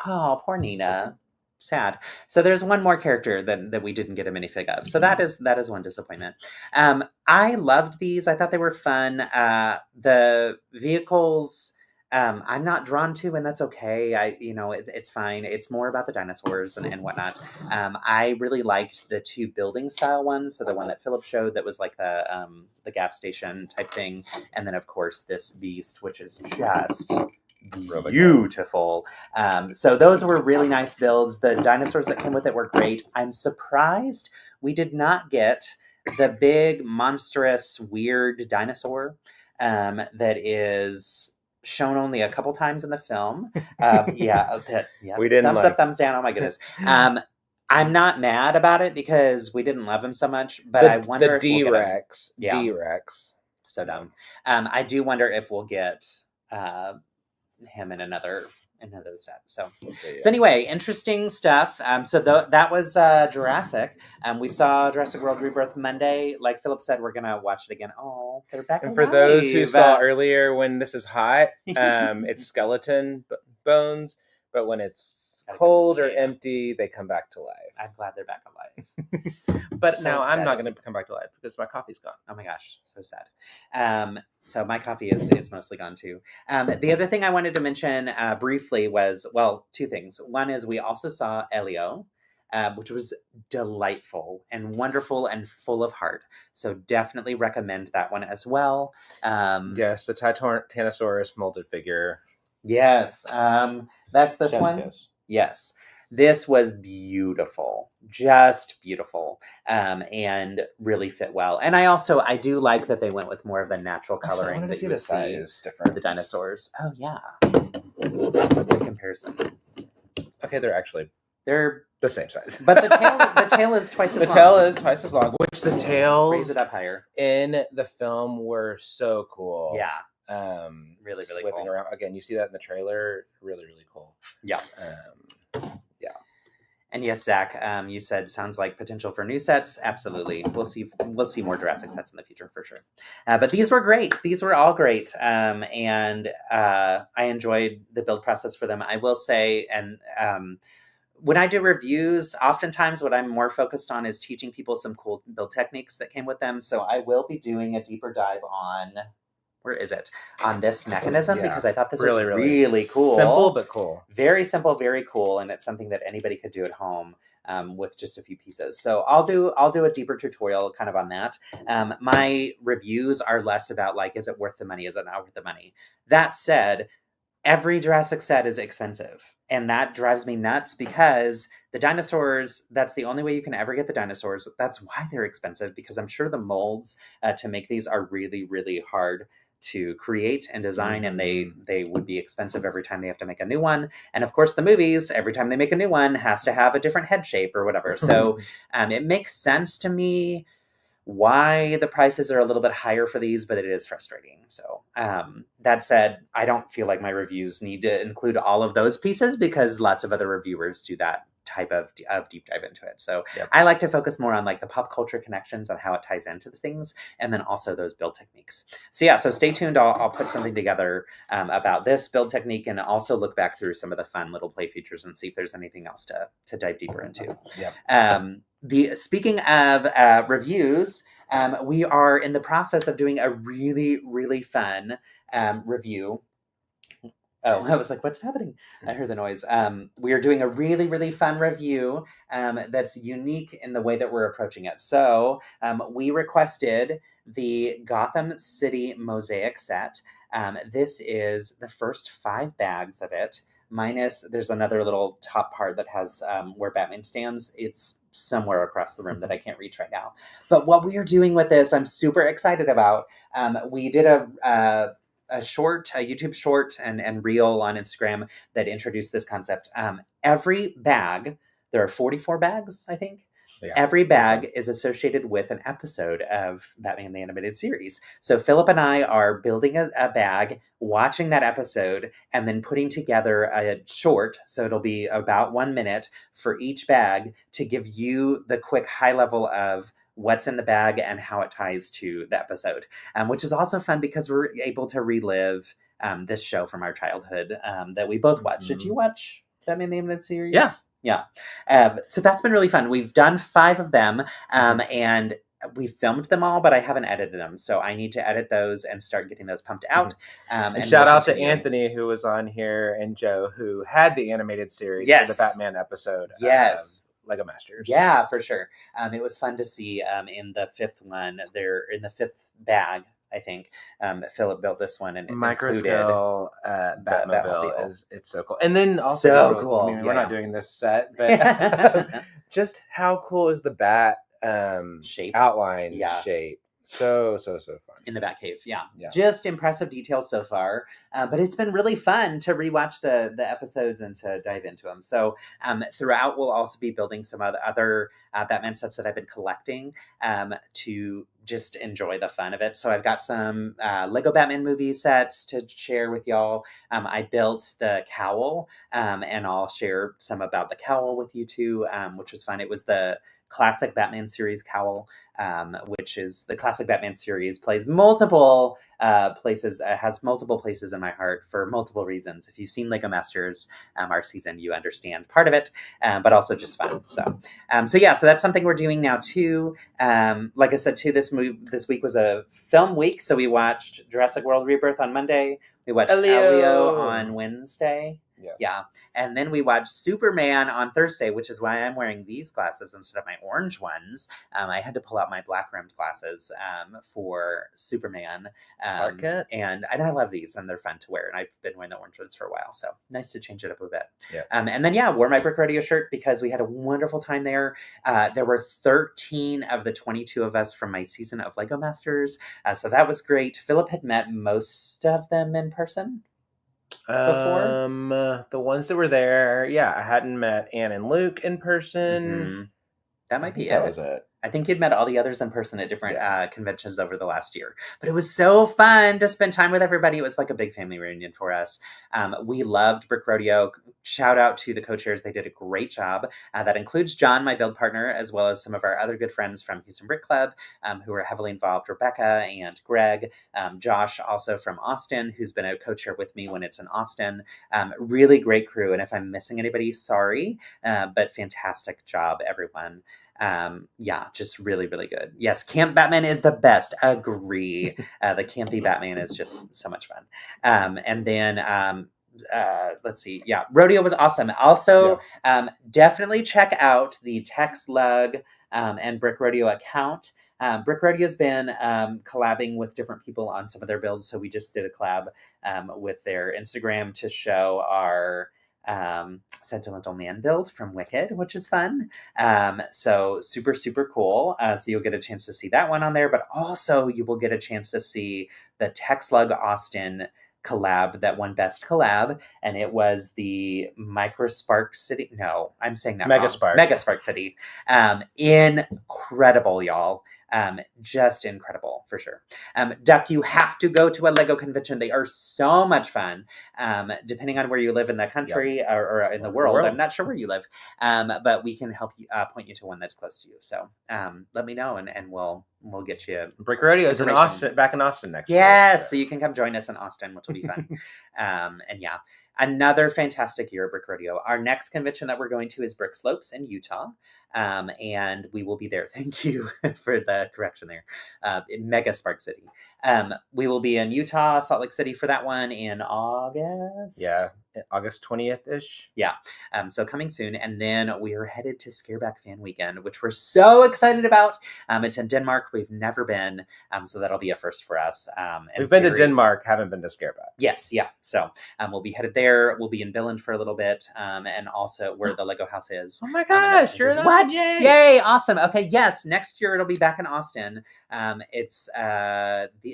[SPEAKER 1] poor Nina. Sad. So there's one more character that we didn't get a minifig of. So that is one disappointment. I loved these. I thought they were fun. The vehicles I'm not drawn to, and that's okay. It's fine. It's more about the dinosaurs and whatnot. I really liked the 2 building style ones. So the one that Phillip showed that was like the gas station type thing, and then of course this beast, which is just beautiful. So those were really nice builds. The dinosaurs that came with it were great. I'm surprised we did not get the big monstrous weird dinosaur that is shown only a couple times in the film. We didn't thumbs up, thumbs down. Oh my goodness. I'm not mad about it because we didn't love him so much, but I wonder if
[SPEAKER 2] D-Rex. D-Rex.
[SPEAKER 1] So dumb. I do wonder if we'll get him in another set. So anyway, interesting stuff. So that was Jurassic. We saw Jurassic World Rebirth Monday. Like Phillip said, we're gonna watch it again. Oh, they're back.
[SPEAKER 2] And for those who saw earlier, when this is hot, it's skeleton bones, but when it's cold or empty, they come back to life.
[SPEAKER 1] I'm glad they're back alive.
[SPEAKER 2] But so now I'm not going to come back to life because my coffee's gone.
[SPEAKER 1] Oh my gosh, so sad. So my coffee is mostly gone too. The other thing I wanted to mention briefly was, 2 things. One is we also saw Elio, which was delightful and wonderful and full of heart. So definitely recommend that one as well.
[SPEAKER 2] Yes, the Titanosaurus molded figure.
[SPEAKER 1] Yes, that's this one. Yes. This was beautiful, just beautiful, and really fit well. And I do like that they went with more of a natural coloring.
[SPEAKER 2] I wanted to see
[SPEAKER 1] the
[SPEAKER 2] size
[SPEAKER 1] different for the dinosaurs. Oh yeah, good comparison.
[SPEAKER 2] Okay, they're the same size,
[SPEAKER 1] but the tail is twice as long.
[SPEAKER 2] The tail is twice as long, which the tails
[SPEAKER 1] raise it up higher
[SPEAKER 2] in the film were so cool.
[SPEAKER 1] Yeah. Really
[SPEAKER 2] whipping
[SPEAKER 1] cool.
[SPEAKER 2] Around again. You see that in the trailer. Really cool.
[SPEAKER 1] Yeah. And yes, Zach, you said sounds like potential for new sets. Absolutely, we'll see more Jurassic sets in the future for sure. But these were great. These were all great, and I enjoyed the build process for them. I will say, and when I do reviews, oftentimes what I'm more focused on is teaching people some cool build techniques that came with them. So I will be doing a deeper dive on. Where is it? On this mechanism, because I thought this was really cool.
[SPEAKER 2] Simple, but cool.
[SPEAKER 1] Very simple, very cool. And it's something that anybody could do at home with just a few pieces. So I'll do a deeper tutorial kind of on that. My reviews are less about like, is it worth the money? Is it not worth the money? That said, every Jurassic set is expensive. And that drives me nuts because the dinosaurs, that's the only way you can ever get the dinosaurs. That's why they're expensive, because I'm sure the molds to make these are really, really hard to create and design, and they would be expensive every time they have to make a new one. And of course the movies, every time they make a new one, has to have a different head shape or whatever. So it makes sense to me why the prices are a little bit higher for these, but it is frustrating. So that said, I don't feel like my reviews need to include all of those pieces because lots of other reviewers do that type of deep dive into it. So I like to focus more on like the pop culture connections on how it ties into the things, and then also those build techniques. So so stay tuned. I'll put something together about this build technique, and also look back through some of the fun little play features and see if there's anything else to dive deeper into. Speaking of reviews, we are in the process of doing a really, really fun review Oh, I was like, what's happening? I heard the noise. We are doing a really, really fun review that's unique in the way that we're approaching it. So we requested the Gotham City Mosaic set. This is the first 5 bags of it, minus there's another little top part that has where Batman stands. It's somewhere across the room that I can't reach right now. But what we are doing with this, I'm super excited about. We did a YouTube short and reel on Instagram that introduced this concept. Every bag, there are 44 bags, I think. Yeah, every bag is associated with an episode of Batman the Animated Series. So Phillip and I are building a bag, watching that episode, and then putting together a short, so it'll be about 1 minute for each bag to give you the quick high level of what's in the bag and how it ties to the episode, which is also fun because we're able to relive this show from our childhood that we both watched. Did you watch Batman the Animated Series? Yeah. So that's been really fun. We've done 5 of them, and we filmed them all, but I haven't edited them. So I need to edit those and start getting those pumped out.
[SPEAKER 2] And shout out to Anthony, who was on here, and Joe, who had the animated series for the Batman episode.
[SPEAKER 1] Yes.
[SPEAKER 2] Lego Masters.
[SPEAKER 1] Yeah, for sure. It was fun to see in the 5th one, there in the 5th bag, I think, Phillip built this one and
[SPEAKER 2] microscale Batmobile. It's so cool. And then also
[SPEAKER 1] cool.
[SPEAKER 2] I mean, we're not doing this set, but just how cool is the bat
[SPEAKER 1] shape
[SPEAKER 2] outline shape? So fun.
[SPEAKER 1] In the Batcave, yeah. Just impressive details so far. But it's been really fun to rewatch the episodes and to dive into them. So throughout, we'll also be building some other Batman sets that I've been collecting to just enjoy the fun of it. So I've got some Lego Batman movie sets to share with y'all. I built the cowl, and I'll share some about the cowl with you too, which was fun. It was the classic Batman series cowl, which is the classic Batman series, plays multiple places, has multiple places in my heart for multiple reasons. If you've seen Lego Masters, our season, you understand part of it, but also just fun. So that's something we're doing now too. Like I said too, this week was a film week, so we watched Jurassic World Rebirth on Monday. We watched Elio on Wednesday.
[SPEAKER 2] Yes.
[SPEAKER 1] Yeah. And then we watched Superman on Thursday, which is why I'm wearing these glasses instead of my orange ones. I had to pull out my black rimmed glasses for Superman. And I love these, and they're fun to wear. And I've been wearing the orange ones for a while, so nice to change it up a bit.
[SPEAKER 2] Yeah.
[SPEAKER 1] And then wore my Brick Rodeo shirt because we had a wonderful time there. There were 13 of the 22 of us from my season of Lego Masters, so that was great. Phillip had met most of them in person before.
[SPEAKER 2] The ones that were there, I hadn't met Anne and Luke in person.
[SPEAKER 1] Mm-hmm. That might be it.
[SPEAKER 2] That was it.
[SPEAKER 1] I think you'd met all the others in person at different conventions over the last year. But it was so fun to spend time with everybody. It was like a big family reunion for us. We loved Brick Rodeo. Shout out to the co-chairs. They did a great job. That includes John, my build partner, as well as some of our other good friends from Houston Brick Club who are heavily involved, Rebecca and Greg. Josh, also from Austin, who's been a co-chair with me when it's in Austin. Really great crew. And if I'm missing anybody, sorry. But fantastic job, everyone. Just really, really good. Yes, Camp Batman is the best. Agree. The campy Batman is just so much fun. And then let's see. Yeah, Rodeo was awesome. Also, definitely check out the Tex Lug and Brick Rodeo account. Brick Rodeo's been collabing with different people on some of their builds. So we just did a collab with their Instagram to show our Sentimental Man build from Wicked, which is fun. So super, super cool. So you'll get a chance to see that one on there, but also you will get a chance to see the Tex Lug Austin collab that won Best Collab, and it was the Microspark City. No, I'm saying that
[SPEAKER 2] Megaspark.
[SPEAKER 1] Wrong. Megaspark City. Incredible, y'all. Just incredible for sure. Duck, you have to go to a Lego convention. They are so much fun. Depending on where you live in the country or in the world. I'm not sure where you live, but we can help you point you to one that's close to you. So let me know, and we'll get you.
[SPEAKER 2] Brick Rodeo is in Austin, back in Austin next year.
[SPEAKER 1] Yes, so you can come join us in Austin, which will be fun. another fantastic year at Brick Rodeo. Our next convention that we're going to is Brick Slopes in Utah. And we will be there. Thank you for the correction there. In Mega Spark City. We will be in Utah, Salt Lake City for that one in August.
[SPEAKER 2] Yeah, August 20th-ish.
[SPEAKER 1] Yeah. So coming soon. And then we are headed to Scareback Fan Weekend, which we're so excited about. It's in Denmark. We've never been. So that'll be a first for us.
[SPEAKER 2] We've been to Denmark, haven't been to Scareback.
[SPEAKER 1] Yes, yeah. So we'll be headed there. We'll be in Billund for a little bit. And also where the Lego house is.
[SPEAKER 2] Oh my gosh, you're in Austin.
[SPEAKER 1] What? Yay, awesome. Okay, yes. Next year it'll be back in Austin. It's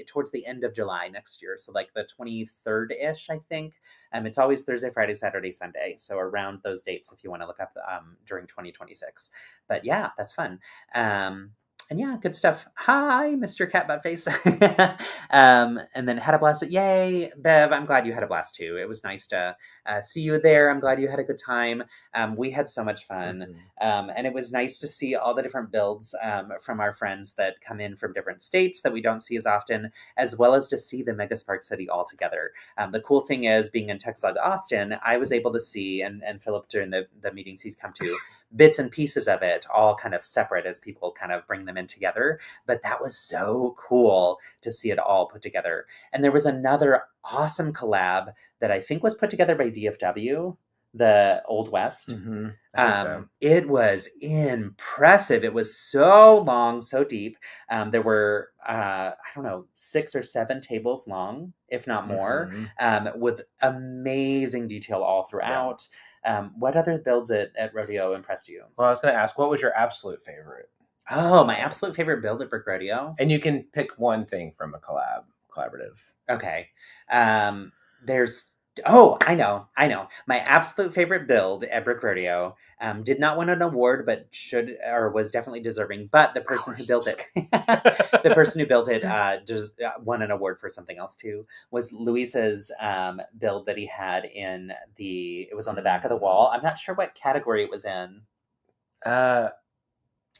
[SPEAKER 1] towards the end of July next year. So like the 23rd-ish, I think. It's always Thursday, Friday, Saturday, Sunday. So around those dates if you want to look up during 2026. But yeah, that's fun. And yeah, good stuff. Hi, Mr. Cat Buttface. And then had a blast. Yay, Bev, I'm glad you had a blast too. It was nice to see you there. I'm glad you had a good time. We had so much fun. Mm-hmm. And it was nice to see all the different builds from our friends that come in from different states that we don't see as often, as well as to see the Mega Spark City all together. The cool thing is, being in Texas, Austin, I was able to see, and Phillip during the meetings he's come to, bits and pieces of it all kind of separate as people kind of bring them in together. But that was so cool to see it all put together. And there was another awesome collab that I think was put together by DFW, the Old West.
[SPEAKER 2] Mm-hmm.
[SPEAKER 1] It was impressive. It was so long, so deep. There were, I don't know, 6 or 7 tables long, if not more, with amazing detail all throughout. Yeah. What other builds at Rodeo impressed you?
[SPEAKER 2] Well, I was going to ask, what was your absolute favorite?
[SPEAKER 1] Oh, my absolute favorite build at Brick Rodeo?
[SPEAKER 2] And you can pick one thing from a collaborative.
[SPEAKER 1] Okay. I know. My absolute favorite build at Brick Rodeo did not win an award, but was definitely deserving. But the person who built it, just won an award for something else too. Was Luis's build that he had it was on the back of the wall. I'm not sure what category it was in.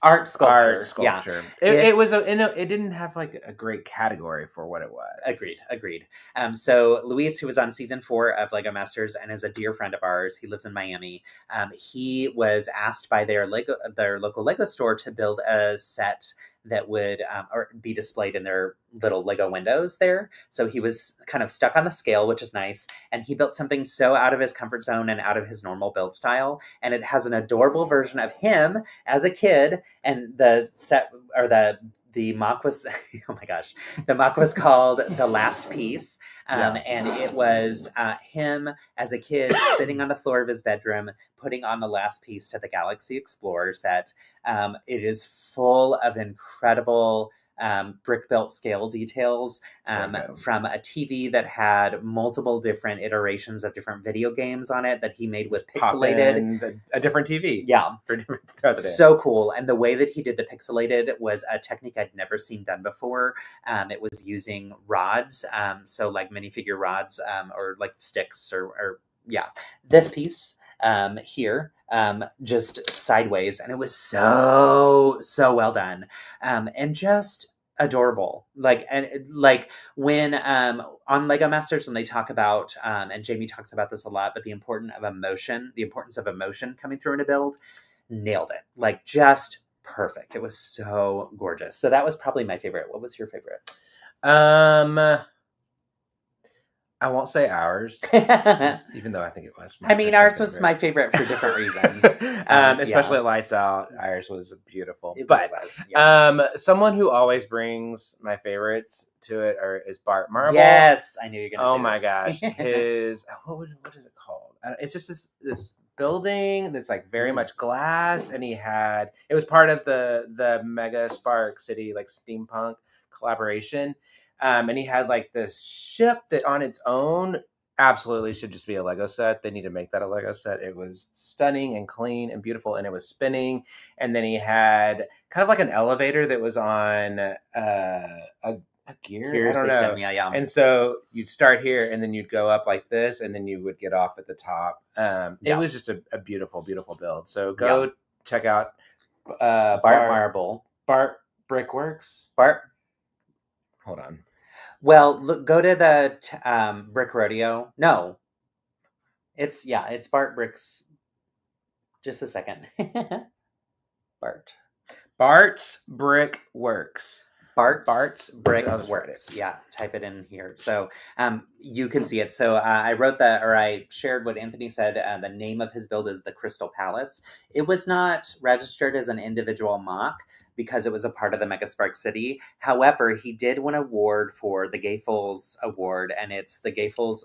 [SPEAKER 1] Art sculpture.
[SPEAKER 2] Yeah. It didn't have like a great category for what it was.
[SPEAKER 1] Agreed. So Luis, who was on season 4 of Lego Masters and is a dear friend of ours, he lives in Miami. He was asked by their local Lego store to build a set that would be displayed in their little Lego windows there. So he was kind of stuck on the scale, which is nice. And he built something so out of his comfort zone and out of his normal build style. And it has an adorable version of him as a kid. And the set, or the mock was, oh my gosh, the mock was called The Last Piece. And it was him as a kid sitting on the floor of his bedroom, putting on the last piece to the Galaxy Explorer set. It is full of incredible brick built scale details from a TV that had multiple different iterations of different video games on it that he made with pixelated.
[SPEAKER 2] A different TV.
[SPEAKER 1] Yeah. So cool. And the way that he did the pixelated was a technique I'd never seen done before. It was using rods. So like minifigure rods or like sticks or this piece here just sideways, and it was so well done and just adorable. Like when on Lego Masters, when they talk about and Jamie talks about this a lot, but the importance of emotion coming through in a build, nailed it. Like just perfect. It was so gorgeous. So that was probably my favorite. What was your favorite?
[SPEAKER 2] I won't say ours, even though I think it was.
[SPEAKER 1] Ours was my favorite for different reasons.
[SPEAKER 2] Especially at Lights Out. Ours was beautiful. Someone who always brings my favorites to it is Bart Marble.
[SPEAKER 1] Yes, I knew you were going to say
[SPEAKER 2] Oh my gosh. What is it called? It's just this building that's like very much glass, and it was part of the Mega Spark City like steampunk collaboration. And he had like this ship that on its own absolutely should just be a Lego set. They need to make that a Lego set. It was stunning and clean and beautiful, and it was spinning. And then he had kind of like an elevator that was on a gear system. Yeah. And so you'd start here, and then you'd go up like this, and then you would get off at the top. It was just a beautiful, beautiful build. So go check out
[SPEAKER 1] Bart Marble.
[SPEAKER 2] Bart Brickworks. Hold on.
[SPEAKER 1] Well, look, go to the Brick Rodeo. No. It's Bart Brick's. Just a second.
[SPEAKER 2] Bart's Brick Works.
[SPEAKER 1] Bart's Brick Works. Yeah, type it in here. So you can see it. So I shared what Anthony said. The name of his build is the Crystal Palace. It was not registered as an individual mock because it was a part of the Mega Spark City. However, he did win an award for the Gayfels Award, and it's the Gayfels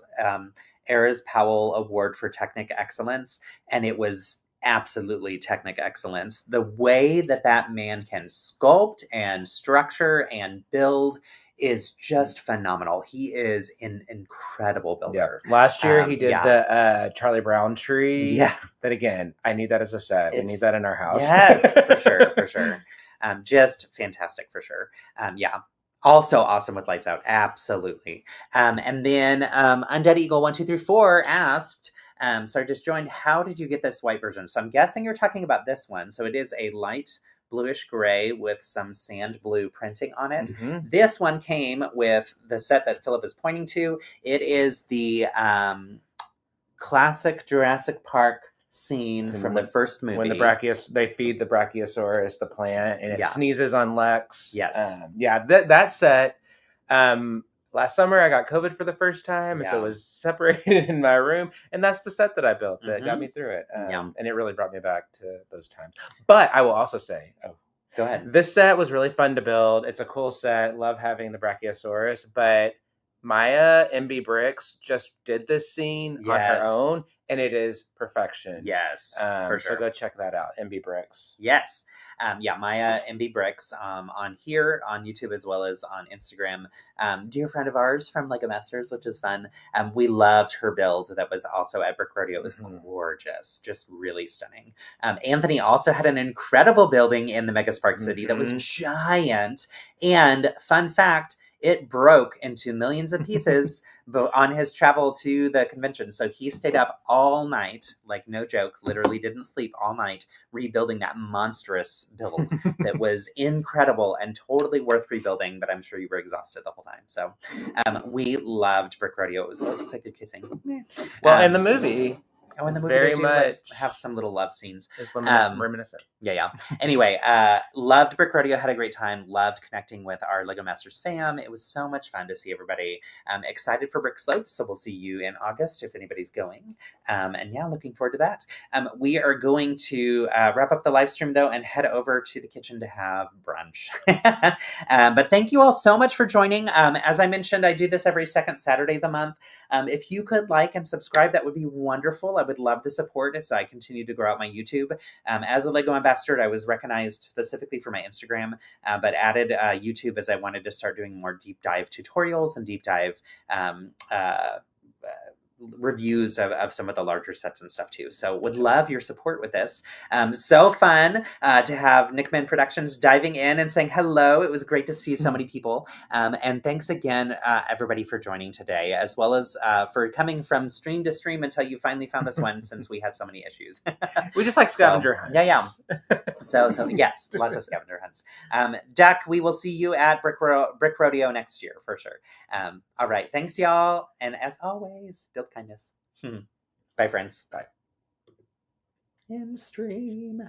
[SPEAKER 1] Eras Powell Award for Technic Excellence, and it was absolutely technic excellence. The way that man can sculpt and structure and build is just phenomenal. He is an incredible builder.
[SPEAKER 2] Yeah. Last year he did the Charlie Brown tree.
[SPEAKER 1] Yeah.
[SPEAKER 2] That again, I need that as a set. We need that in our house.
[SPEAKER 1] Yes, for sure. Just fantastic for sure. Also awesome with lights out. Absolutely. And then Undead Eagle 1234 asked, so I just joined, how did you get this white version? So I'm guessing you're talking about this one. So it is a light bluish gray with some sand blue printing on it. Mm-hmm. This one came with the set that Phillip is pointing to. It is the classic Jurassic Park scene from the first movie.
[SPEAKER 2] When they feed the Brachiosaurus the plant and it sneezes on Lex.
[SPEAKER 1] Yes.
[SPEAKER 2] That set, last summer I got COVID for the first time, and so it was separated in my room, and that's the set that I built that got me through it. And it really brought me back to those times. But I will also say,
[SPEAKER 1] go ahead.
[SPEAKER 2] This set was really fun to build. It's a cool set. Love having the Brachiosaurus, but Maya MB Bricks just did this scene on her own, and it is perfection.
[SPEAKER 1] Yes, for sure.
[SPEAKER 2] So go check that out, MB Bricks.
[SPEAKER 1] Yes. Maya MB Bricks on here on YouTube as well as on Instagram. Dear friend of ours from LEGO Masters, which is fun. We loved her build that was also at Brick Rodeo. It was gorgeous, just really stunning. Anthony also had an incredible building in the Mega Spark City that was giant. And fun fact, it broke into millions of pieces on his travel to the convention. So he stayed up all night, like no joke, literally didn't sleep all night, rebuilding that monstrous build that was incredible and totally worth rebuilding, but I'm sure you were exhausted the whole time. So we loved Brick Rodeo. It looks like they're kissing.
[SPEAKER 2] Well, in the movie...
[SPEAKER 1] in the movie
[SPEAKER 2] very
[SPEAKER 1] they do
[SPEAKER 2] much
[SPEAKER 1] have some little love scenes.
[SPEAKER 2] It's reminiscent.
[SPEAKER 1] Anyway, loved Brick Rodeo, had a great time, loved connecting with our LEGO Masters fam. It was so much fun to see everybody. Excited for Brick Slopes, so we'll see you in August if anybody's going. Looking forward to that. We are going to wrap up the live stream though and head over to the kitchen to have brunch. But thank you all so much for joining. As I mentioned, I do this every second Saturday of the month. If you could like and subscribe, that would be wonderful. I would love the support as I continue to grow out my YouTube. As a LEGO ambassador, I was recognized specifically for my Instagram, but added YouTube as I wanted to start doing more deep dive tutorials and deep dive reviews of some of the larger sets and stuff too. So would love your support with this. So fun to have Nickman Productions diving in and saying hello. It was great to see so many people. And thanks again, everybody, for joining today, as well as for coming from stream to stream until you finally found this one, since we had so many issues.
[SPEAKER 2] We just like scavenger hunts.
[SPEAKER 1] Yeah. So yes, lots of scavenger hunts. Duck, we will see you at Brick Rodeo next year for sure. All right. Thanks, y'all. And as always, build kindness. Bye, friends.
[SPEAKER 2] Bye.
[SPEAKER 1] In stream.